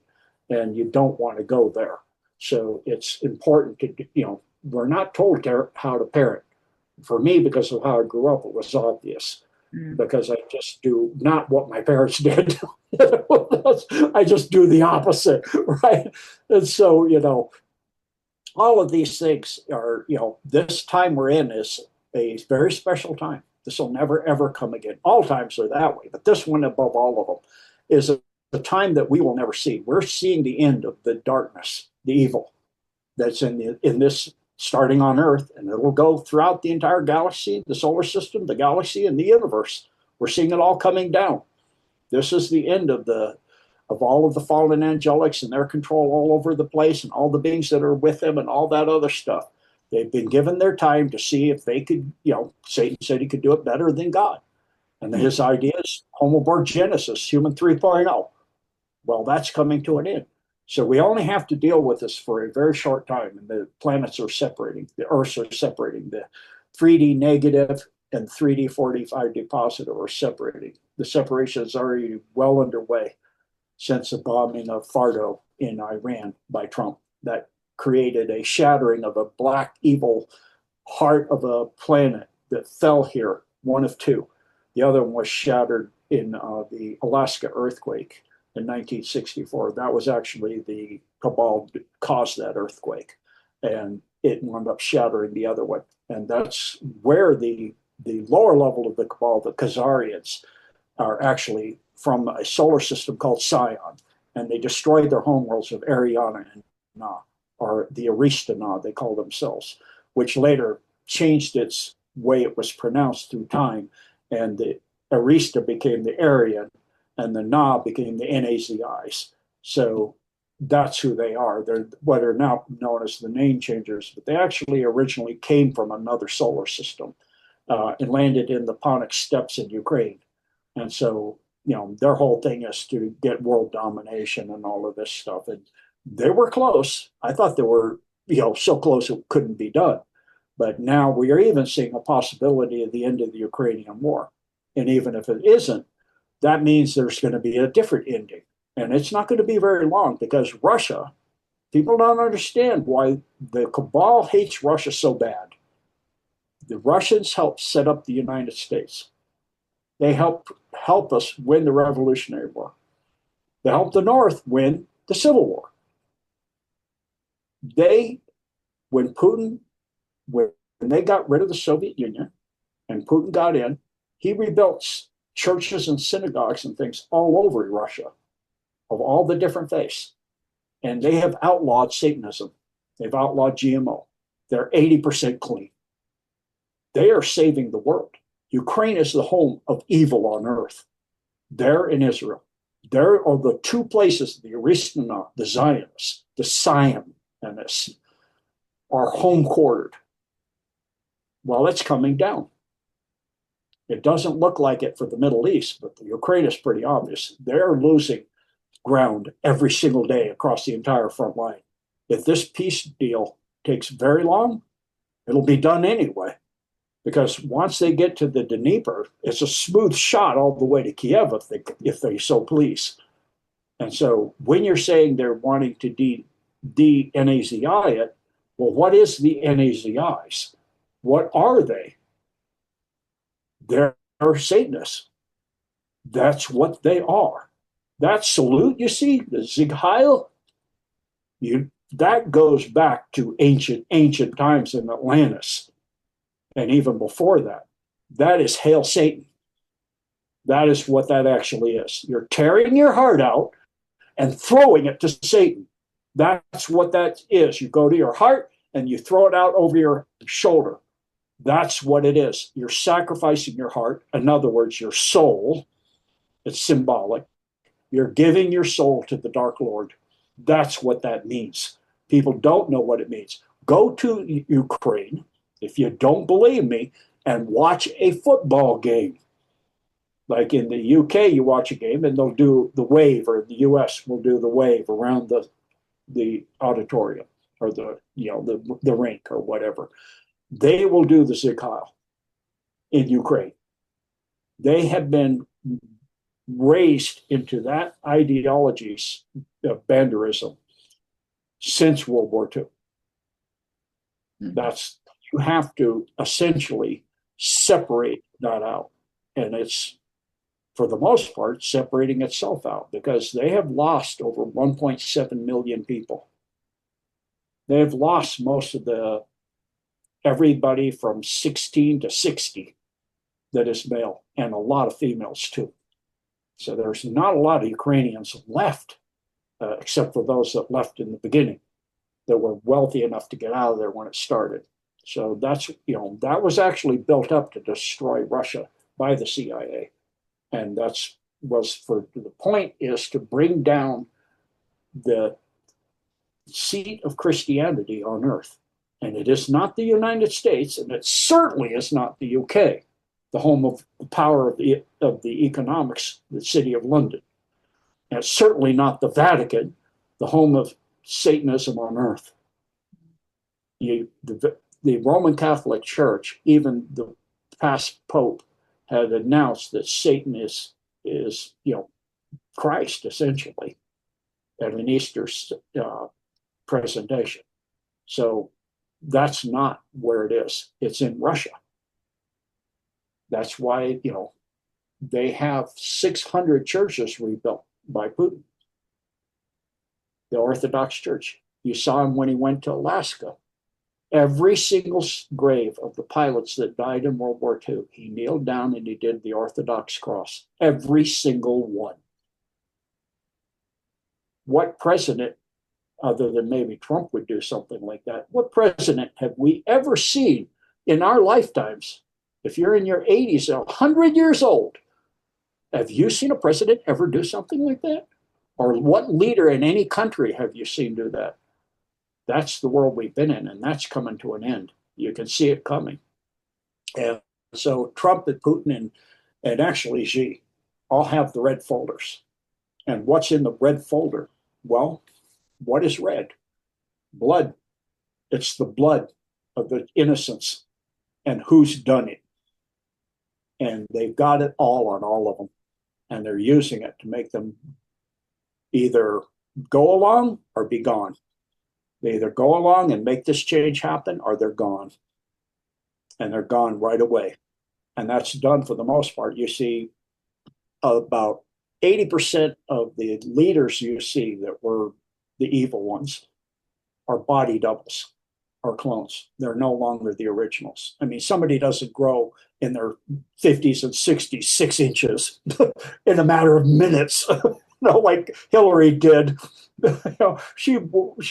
and you don't want to go there. So it's important to, we're not told how to parent. For me, because of how I grew up, it was obvious because I just do not what my parents did. I just do the opposite, right? And so, all of these things are, this time we're in is a very special time. This will never, ever come again. All times are that way, but this one above all of them is a time that we will never see. We're seeing the end of the darkness, the evil that's in this starting on Earth, and it'll go throughout the entire galaxy, the solar system, the galaxy, and the universe. We're seeing it all coming down. This is the end of all of the fallen angelics and their control all over the place and all the beings that are with them and all that other stuff. They've been given their time to see if they could, Satan said he could do it better than God. And his idea is homoborgenesis, human 3.0. Well, that's coming to an end. So we only have to deal with this for a very short time, and the planets are separating, the Earths are separating, the 3D negative and 3D 45D positive are separating. The separation is already well underway since the bombing of Fardo in Iran by Trump. That created a shattering of a black, evil heart of a planet that fell here, one of two. The other one was shattered in the Alaska earthquake in 1964. That was actually the cabal that caused that earthquake, and it wound up shattering the other one. And that's where the lower level of the cabal, the Khazarians, are actually from a solar system called Scion, and they destroyed their homeworlds of Ariana and Na, or the Arista Na, they call themselves, which later changed its way it was pronounced through time, and the Arista became the Aryan, and the Na became the NAZIs. So that's who they are. They're what are now known as the name changers, but they actually originally came from another solar system and landed in the Ponic Steppes in Ukraine. And so, their whole thing is to get world domination and all of this stuff. And they were close. I thought they were, so close it couldn't be done. But now we are even seeing a possibility of the end of the Ukrainian war. And even if it isn't, that means there's going to be a different ending. And it's not going to be very long because Russia, people don't understand why the cabal hates Russia so bad. The Russians helped set up the United States. They help us win the Revolutionary War. They helped the North win the Civil War. They, when Putin, when they got rid of the Soviet Union and Putin got in, he rebuilt churches and synagogues and things all over Russia of all the different faiths. And they have outlawed Satanism. They've outlawed GMO. They're 80% clean. They are saving the world. Ukraine is the home of evil on earth. There in Israel. There are the two places, the Aristana, the Zionists, the Sionists, are home quartered. Well, it's coming down. It doesn't look like it for the Middle East, but the Ukraine is pretty obvious. They're losing ground every single day across the entire front line. If this peace deal takes very long, it'll be done anyway. Because once they get to the Dnieper, it's a smooth shot all the way to Kiev if they so please. And so when you're saying they're wanting to de-Nazi it, well, what is the Nazis? What are they? They're Satanists. That's what they are. That salute, you see, the Sieg Heil, that goes back to ancient times in Atlantis. And even before that, that is Hail Satan. That is what that actually is. You're tearing your heart out and throwing it to Satan. That's what that is. You go to your heart and you throw it out over your shoulder. That's what it is. You're sacrificing your heart. In other words, your soul. It's symbolic. You're giving your soul to the Dark Lord. That's what that means. People don't know what it means. Go to Ukraine, if you don't believe me, and watch a football game. Like in the UK, you watch a game and they'll do the wave, or the US will do the wave around the auditorium or the rink or whatever. They will do the Sieg Heil in Ukraine. They have been raised into that ideology of banderism since World War II. That's, you have to essentially separate that out. And it's, for the most part, separating itself out because they have lost over 1.7 million people. They've lost most of everybody from 16 to 60 that is male, and a lot of females too. So there's not a lot of Ukrainians left, except for those that left in the beginning that were wealthy enough to get out of there when it started. So that's, that was actually built up to destroy Russia by the CIA. And the point is to bring down the seat of Christianity on earth. And it is not the United States, and it certainly is not the UK, the home of the power of the economics, the city of London. And it's certainly not the Vatican, the home of Satanism on earth. The Roman Catholic Church, even the past Pope, had announced that Satan is Christ, essentially, at an Easter presentation. So that's not where it is. It's in Russia. That's why, they have 600 churches rebuilt by Putin. The Orthodox Church. You saw him when he went to Alaska. Every single grave of the pilots that died in World War II, he kneeled down and he did the Orthodox cross. Every single one. What president, other than maybe Trump, would do something like that? What president have we ever seen in our lifetimes? If you're in your 80s, 100 years old, have you seen a president ever do something like that? Or what leader in any country have you seen do that? That's the world we've been in, and that's coming to an end. You can see it coming. And so Trump and Putin and actually Xi all have the red folders. And what's in the red folder? Well, what is red? Blood. It's the blood of the innocents and who's done it. And they've got it all on all of them. And they're using it to make them either go along or be gone. They either go along and make this change happen or they're gone. and they're gone right away. And that's done for the most part. You see about 80% of the leaders you see that were the evil ones are body doubles or clones. They're no longer the originals. I mean, somebody doesn't grow in their 50s and 60s 6 inches in a matter of minutes, like Hillary did. She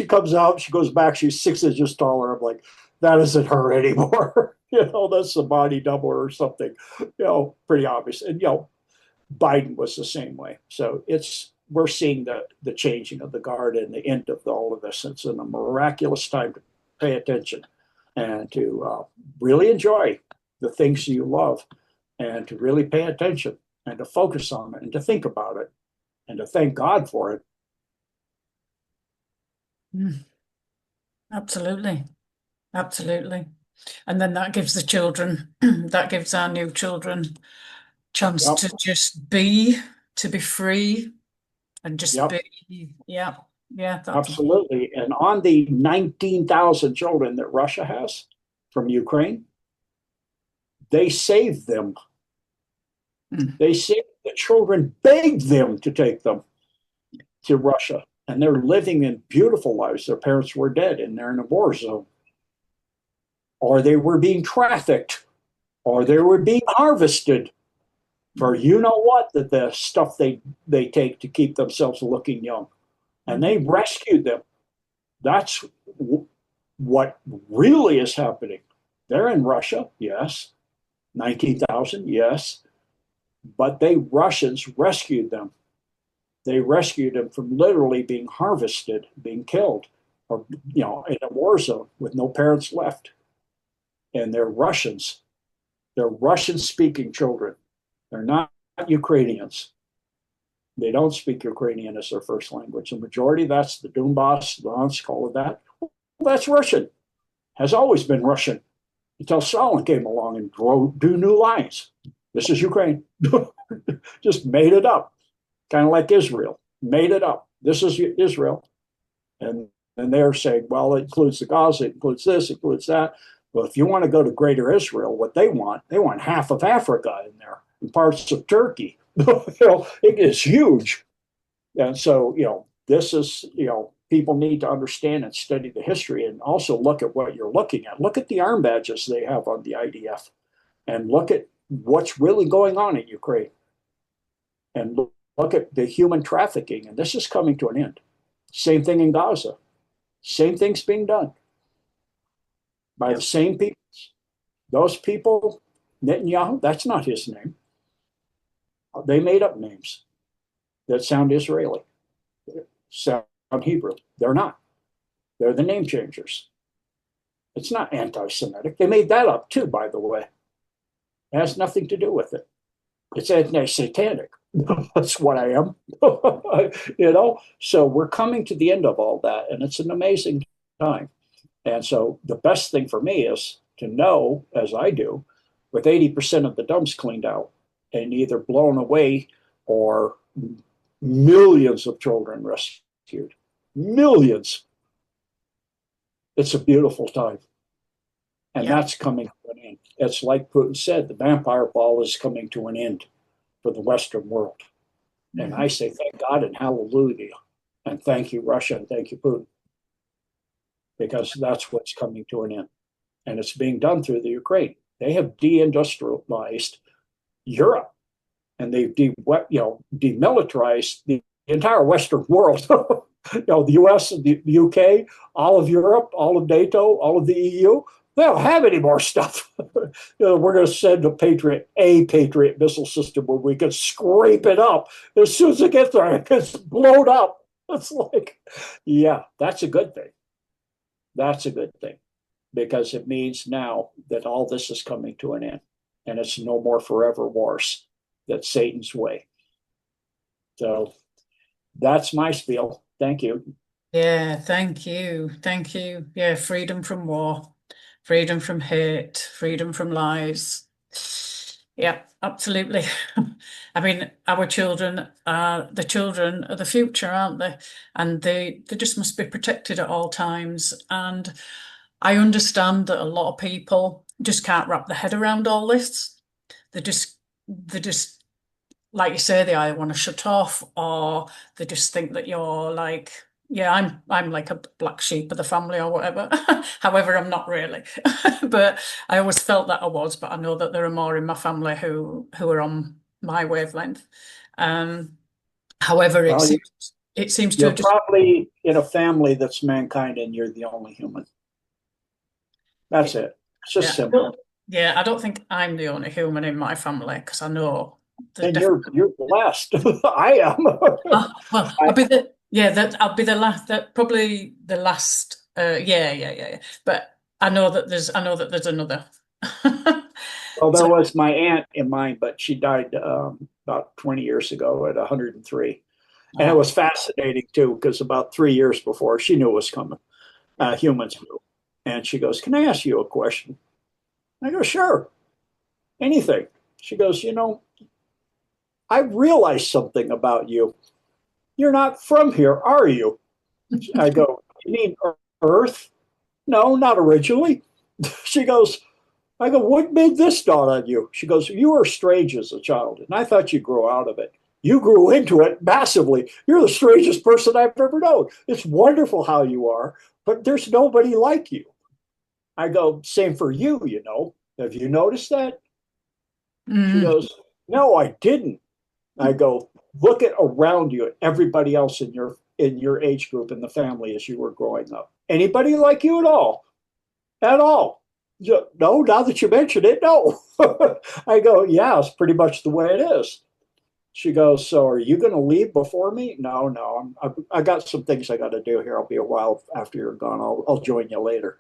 comes out, she goes back, she's 6 inches taller. I'm like, that isn't her anymore. That's the body double or something. Pretty obvious. And Biden was the same way. So we're seeing the changing of the guard and the end of all of this. It's a miraculous time to pay attention and to really enjoy the things you love and to really pay attention and to focus on it and to think about it and to thank God for it. Absolutely. Absolutely. And then that gives the children, that gives our new children chance Yep. to just be, to be free and just Yep. be. Yeah. Yeah. Absolutely. And on the 19,000 children that Russia has from Ukraine, they saved them. They saved the children, begged them to take them to Russia. And they're living in beautiful lives. Their parents were dead and they're in a war zone. Or they were being trafficked, or they were being harvested for what, that the stuff they take to keep themselves looking young. And they rescued them. That's what really is happening. They're in Russia, yes. 19,000, yes. But Russians rescued them. They rescued them from literally being harvested, being killed, or in a war zone with no parents left. And they're Russians. They're Russian-speaking children. They're not Ukrainians. They don't speak Ukrainian as their first language. The majority, that's the Donbass, Luhansk, all of that. Well, that's Russian. Has always been Russian until Stalin came along and drew new lines. This is Ukraine. Just made it up. Kind of like Israel. Made it up. This is Israel. And they're saying, well, it includes the Gaza, it includes this, it includes that. Well, if you want to go to Greater Israel, what they want half of Africa in there and parts of Turkey. It is huge. And so, this is, people need to understand and study the history and also look at what you're looking at. Look at the arm badges they have on the IDF and look at what's really going on in Ukraine and look at the human trafficking. And this is coming to an end. Same thing in Gaza. Same thing's being done by the same people. Those people, Netanyahu, that's not his name. They made up names that sound Israeli, sound Hebrew. They're not. They're the name changers. It's not anti-Semitic. They made that up too, by the way. It has nothing to do with it. It's anti-satanic. That's what I am. So we're coming to the end of all that, and it's an amazing time. And so the best thing for me is to know, as I do, with 80% of the dumps cleaned out and either blown away or millions of children rescued. Millions. It's a beautiful time. And that's coming to an end. It's like Putin said, the vampire ball is coming to an end for the Western world. And I say thank God and hallelujah. And thank you, Russia, and thank you, Putin. Because that's what's coming to an end. And it's being done through the Ukraine. They have deindustrialized Europe, and they've demilitarized the entire Western world. The US, the UK, all of Europe, all of NATO, all of the EU. They don't have any more stuff. We're going to send a Patriot missile system where we can scrape it up. As soon as it gets there, it gets blown up. It's like, that's a good thing. That's a good thing because it means now that all this is coming to an end and it's no more forever wars. That's Satan's way. So that's my spiel. Thank you. Yeah, thank you. Thank you. Yeah, freedom from war, freedom from hate, freedom from lies. Yeah, absolutely. I mean, our children are the children of the future, aren't they? And they just must be protected at all times. And I understand that a lot of people just can't wrap their head around all this. They just like you say, they either want to shut off or they just think that you're like, yeah, I'm like a black sheep of the family or whatever. However, I'm not really. But I always felt that I was, but I know that there are more in my family who are on my wavelength. Um, however, Well, it seems to you're have just probably in a family that's mankind and you're the only human. That's it, it. It's just yeah. simple. Yeah, I don't think I'm the only human in my family because I know there's And definitely. you're blessed. I am. Oh, well, I, I'll be the last that probably the last yeah. But I know that there's another. well, So there was my aunt in mine, but she died about 20 years ago at 103. And it oh, was fascinating too, because about 3 years before she knew it was coming, yeah. humans knew. And she goes, "Can I ask you a question?" I go, "Sure, anything." She goes, "I realized something about you. You're not from here, are you?" I go, "You mean Earth?" "No, not originally." She goes, I go, "What made this dawn on you?" She goes, "You were strange as a child, and I thought you grew out of it. You grew into it massively. You're the strangest person I've ever known. It's wonderful how you are, but there's nobody like you." I go, "Same for you, you know. Have you noticed that?" She Mm. goes, "No, I didn't." I go, "Look at around you, everybody else in your age group in the family as you were growing up. Anybody like you at all? At all?" "No, now that you mention it, no." I go, "Yeah, it's pretty much the way it is." She goes, "So are you going to leave before me?" "No, no, I got some things I got to do here. I'll be a while after you're gone. I'll join you later."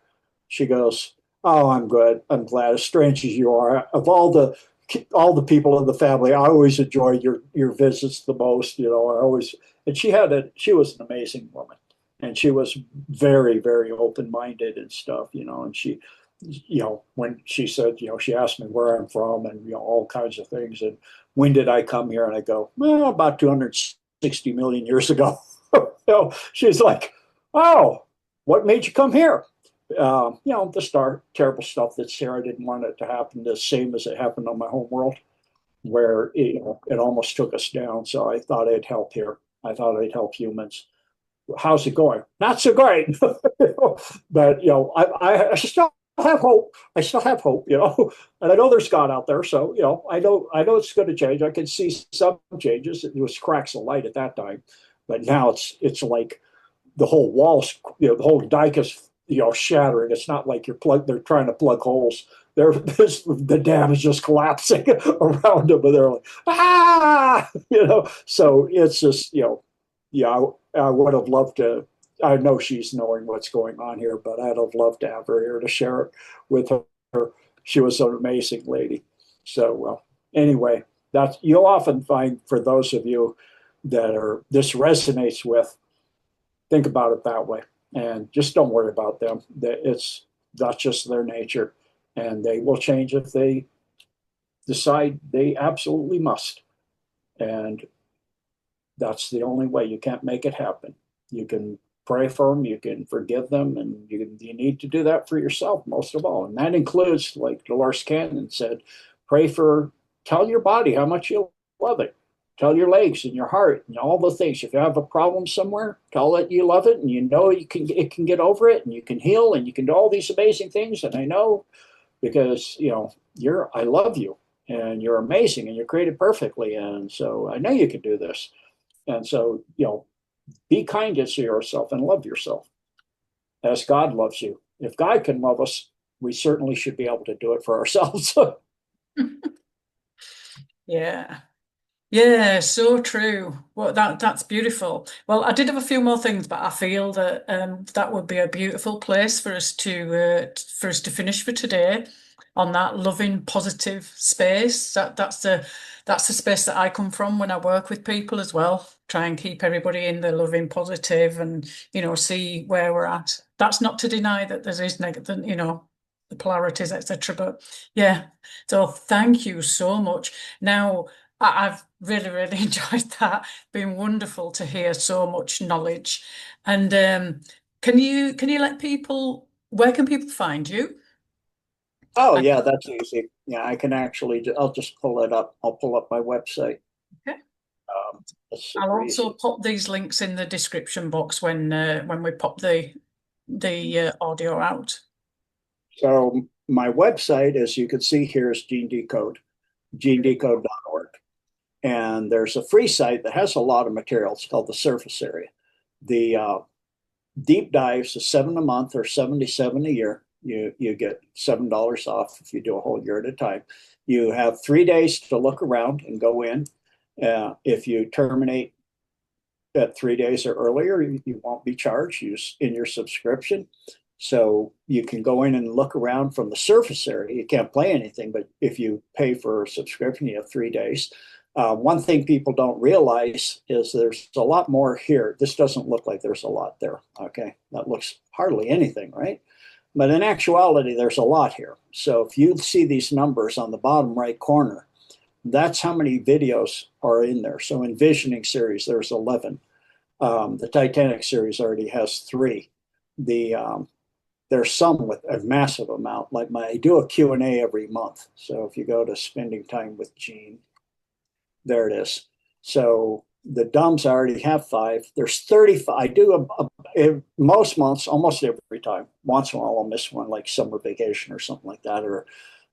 She goes, "Oh, I'm good. I'm glad. As strange as you are, of all the people in the family, I always enjoy your visits the most. I always." And she was an amazing woman, and she was very, very open minded and stuff. And when she said, she asked me where I'm from and all kinds of things, and when did I come here? And I go, well, about 260 million years ago. She's like, "Oh, what made you come here?" The terrible stuff that Sarah didn't want it to happen, the same as it happened on my home world, where it almost took us down. So I thought I'd help here. I thought I'd help humans. "How's it going?" "Not so great." But I still have hope. I still have hope, and I know there's God out there. So I know it's going to change. I can see some changes. It was cracks of light at that time, but now it's like the whole walls, the whole dike is shattering. It's not like they're trying to plug holes. The dam is just collapsing around them, and they're like, ah, So it's just yeah, I would have loved to. I know she's knowing what's going on here, but I'd have loved to have her here to share it with her. She was an amazing lady. So, anyway, you'll often find, for those of you that this resonates with, think about it that way, and just don't worry about them. That's just their nature, and they will change if they decide they absolutely must. And that's the only way. You can't make it happen. You can pray for them, you can forgive them, and you need to do that for yourself most of all. And that includes, like Dolores Cannon said, tell your body how much you love it. Tell your legs and your heart and all the things. If you have a problem somewhere, tell it you love it, and it can get over it, and you can heal, and you can do all these amazing things. And I know, because I love you, and you're amazing, and you're created perfectly, and so I know you can do this. And so, be kind to yourself and love yourself as God loves you. If God can love us, we certainly should be able to do it for ourselves. Yeah. Yeah, so true. Well, that's beautiful. Well, I did have a few more things, but I feel that that would be a beautiful place for us to finish for today on that loving, positive space. That's the space that I come from when I work with people as well. Try and keep everybody in the loving, positive, and see where we're at. That's not to deny that there is negative, the polarities, etc. But yeah, so thank you so much. Now. I've really, really enjoyed that. Been wonderful to hear so much knowledge. And can you let people, where can people find you? Oh, yeah, that's easy. Yeah, I can actually, I'll just pull it up. I'll pull up my website. Okay. That's I'll super also easy. pop these links in the description box when we pop the audio out. So my website, as you can see here, is Gene Decode, genedecode.org. And there's a free site that has a lot of material. It's called the Surface Area. The deep dives is 7 a month or 77 a year. You get $7 off if you do a whole year at a time. You have 3 days to look around and go in. If you terminate at 3 days or earlier, you won't be charged in your subscription. So you can go in and look around from the surface area. You can't play anything, but if you pay for a subscription, you have 3 days. One thing people don't realize is there's a lot more here. This doesn't look like there's a lot there. Okay, that looks hardly anything, right? But in actuality, there's a lot here. So if you see these numbers on the bottom right corner, that's how many videos are in there. So in Visioning series, there's 11. The Titanic series already has 3. The There's some with a massive amount. Like I do a Q&A every month. So if you go to Spending Time with Gene, there it is. So the dumbs I already have 5. There's 35. I do most months, almost every time. Once in a while, I'll miss one, like summer vacation or something like that, or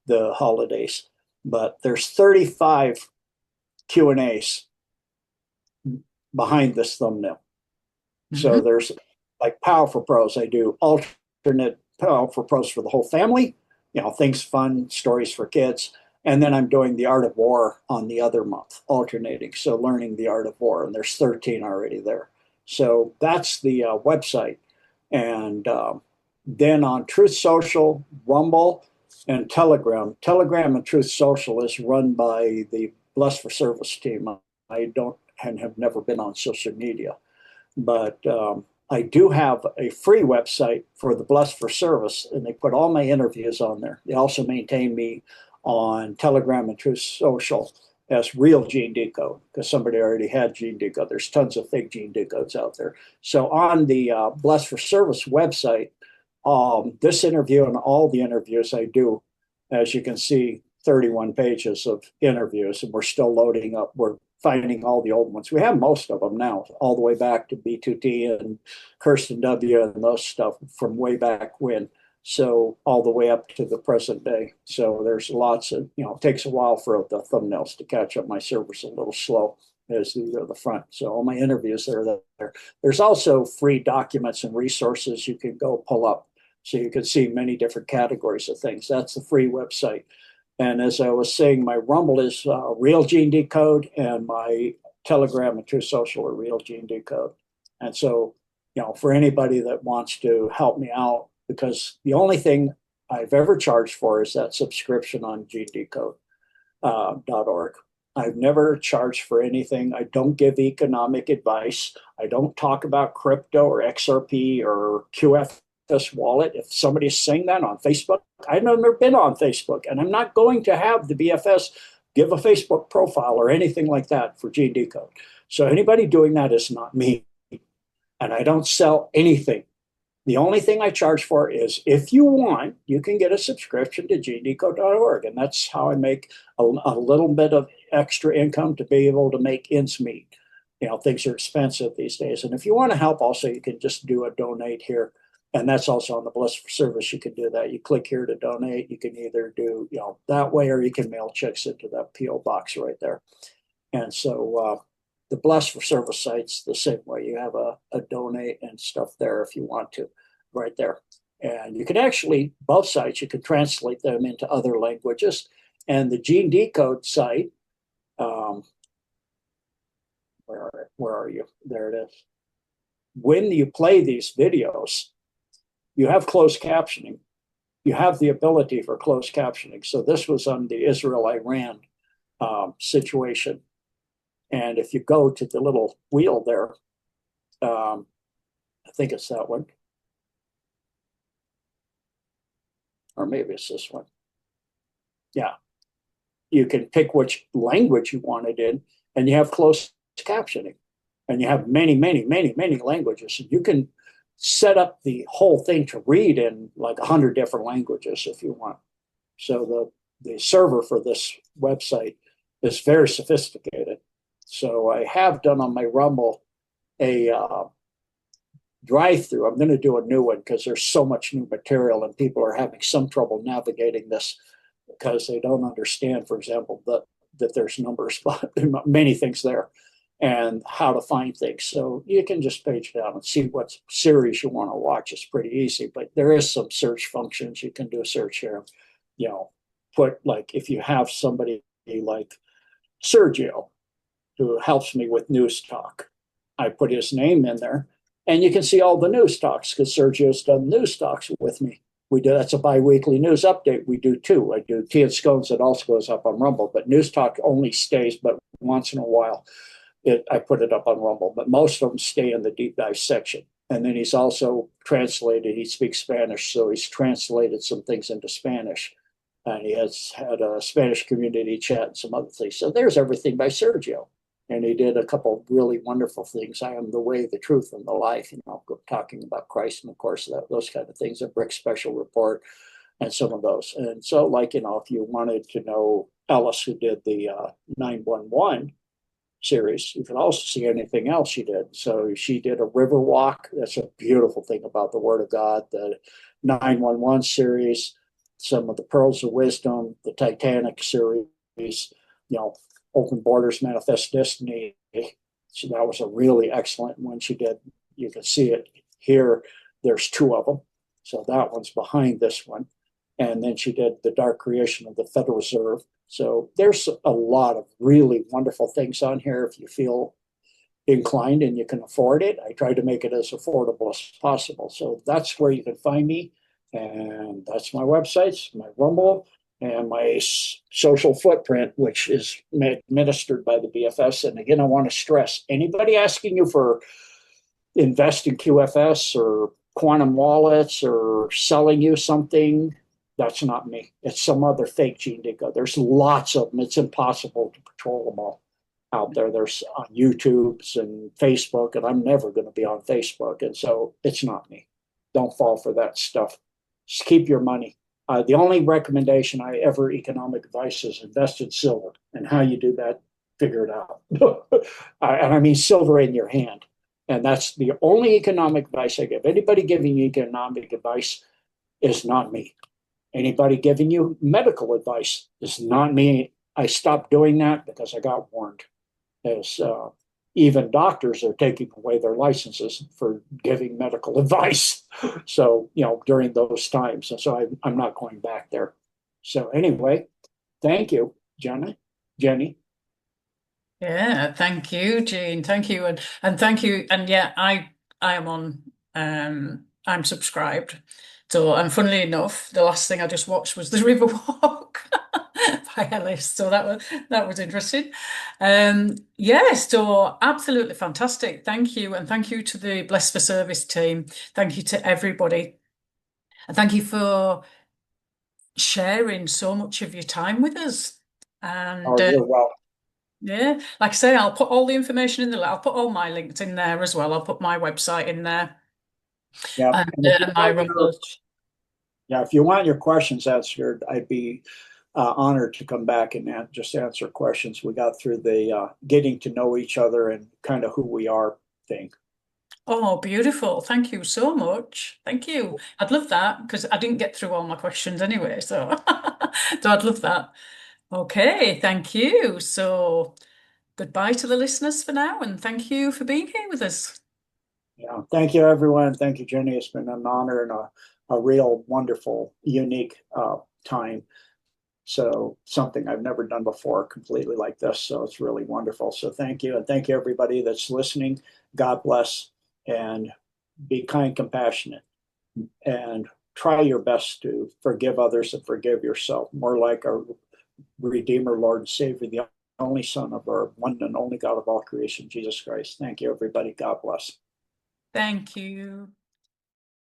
the holidays. But there's 35 Q&As behind this thumbnail. Mm-hmm. So there's like Powerful Pros. I do alternate Powerful Pros for the whole family, things fun, stories for kids. And then I'm doing the Art of War on the other month, alternating. So learning the Art of War, and there's 13 already there. So that's the website. And then on Truth Social, Rumble, and Telegram. Telegram and Truth Social is run by the Blessed for Service team. I don't and have never been on social media, but I do have a free website for the Blessed for Service, and they put all my interviews on there. They also maintain me on Telegram and Truth Social as real Gene Decode, because somebody already had Gene Decode. There's tons of fake Gene Decodes out there. So on the Blessed for Service website, this interview and all the interviews I do, as you can see, 31 pages of interviews, and we're still loading up. We're finding all the old ones. We have most of them now, all the way back to B2T and Kirsten W. and those stuff from way back when. So all the way up to the present day. So there's lots of, it takes a while for the thumbnails to catch up. My server's a little slow as these are the front. So all my interviews are there. There's also free documents and resources you can go pull up. So you can see many different categories of things. That's the free website. And as I was saying, my Rumble is Real Gene Decode, and my Telegram and True Social are Real Gene Decode. And so, for anybody that wants to help me out, because the only thing I've ever charged for is that subscription on genedecode.org. I've never charged for anything. I don't give economic advice. I don't talk about crypto or XRP or QFS wallet. If somebody's saying that on Facebook, I've never been on Facebook, and I'm not going to have the BFS give a Facebook profile or anything like that for Gene Decode. So anybody doing that is not me, and I don't sell anything. The only thing I charge for is if you want, you can get a subscription to genedecode.org, and that's how I make a little bit of extra income to be able to make ends meet. Things are expensive these days, and if you want to help, also you can just do a donate here. And that's also on the Blessed for Service. You can do that. You click here to donate. You can either do that way, or you can mail checks into that PO box right there. And so the Blessed for Service site's the same way. You have a donate and stuff there if you want to, right there. And you can actually, both sites, you can translate them into other languages. And the Gene Decode site, where are you? There it is. When you play these videos, you have closed captioning. You have the ability for closed captioning. So this was on the Israel-Iran situation. And if you go to the little wheel there, I think it's that one. Or maybe it's this one. Yeah. You can pick which language you want it in, and you have closed captioning. And you have many, many, many, many languages. You can set up the whole thing to read in like 100 different languages if you want. So the server for this website is very sophisticated. So I have done on my Rumble a drive through. I'm going to do a new one because there's so much new material and people are having some trouble navigating this because they don't understand, for example, that there's numbers, but many things there and how to find things. So you can just page down and see what series you want to watch. It's pretty easy, but there is some search functions. You can do a search here, you know, put like if you have somebody like Sergio who helps me with news talk, I put his name in there and you can see all the news talks because Sergio's done news talks with me. We do that's a bi-weekly news update. We do two. I do tea and scones that also goes up on Rumble, but news talk only stays, but once in a while I put it up on Rumble, but most of them stay in the deep dive section. And then he's also translated, he speaks Spanish, so he's translated some things into Spanish. And he has had a Spanish community chat and some other things. So there's everything by Sergio. And he did a couple of really wonderful things. I am the way, the truth, and the life, talking about Christ, and of course, those kind of things, a Brick Special Report, and some of those. And so, like, if you wanted to know Ellis, who did the 911 series, you can also see anything else she did. So she did a river walk. That's a beautiful thing about the Word of God. The 911 series, some of the Pearls of Wisdom, the Titanic series, Open Borders, Manifest Destiny. So that was a really excellent one she did. You can see it here. There's two of them. So that one's behind this one. And then she did The Dark Creation of the Federal Reserve. So there's a lot of really wonderful things on here if you feel inclined and you can afford it. I try to make it as affordable as possible. So that's where you can find me. And that's my websites, my Rumble, and my social footprint, which is administered by the BFS. And again, I want to stress anybody asking you for invest in QFS or quantum wallets or selling you something, that's not me. It's some other fake Gene Decode. There's lots of them. It's impossible to patrol them all out there. There's on YouTube's and Facebook, and I'm never going to be on Facebook. And so it's not me. Don't fall for that stuff. Just keep your money. The only recommendation I ever economic advice is invest in silver, and how you do that, figure it out. And I mean silver in your hand. And that's the only economic advice I give. Anybody giving you economic advice is not me. Anybody giving you medical advice is not me. I stopped doing that because I got warned. As even doctors are taking away their licenses for giving medical advice. So, during those times. And so I'm not going back there. So anyway, thank you, Jenny. Yeah, thank you, Jean. Thank you, and thank you. And yeah, I am on. I'm subscribed. So, and funnily enough, the last thing I just watched was the River Walk by Ellis. So that was interesting. Yes, so absolutely fantastic. Thank you, and thank you to the Blessed for Service team. Thank you to everybody, and thank you for sharing so much of your time with us. And Oh, you're welcome. yeah, like I say, I'll put all the information in I'll put all my links in there as well. I'll put my website in there Yeah. and And if you my want your, Rumble. yeah, if you want your questions answered, I'd be honored to come back and just answer questions. We got through the getting to know each other and kind of who we are thing. Oh, beautiful. Thank you so much. Thank you. I'd love that because I didn't get through all my questions anyway. So, so I'd love that. Okay, thank you. So goodbye to the listeners for now, and thank you for being here with us. Yeah. Thank you, everyone. Thank you, Jenny. It's been an honor and a real wonderful, unique time. So something I've never done before completely like this. So it's really wonderful. So thank you. And thank you, everybody that's listening. God bless and be kind, compassionate, and try your best to forgive others and forgive yourself. More like our Redeemer, Lord, and Savior, the only Son of our one and only God of all creation, Jesus Christ. Thank you, everybody. God bless. Thank you.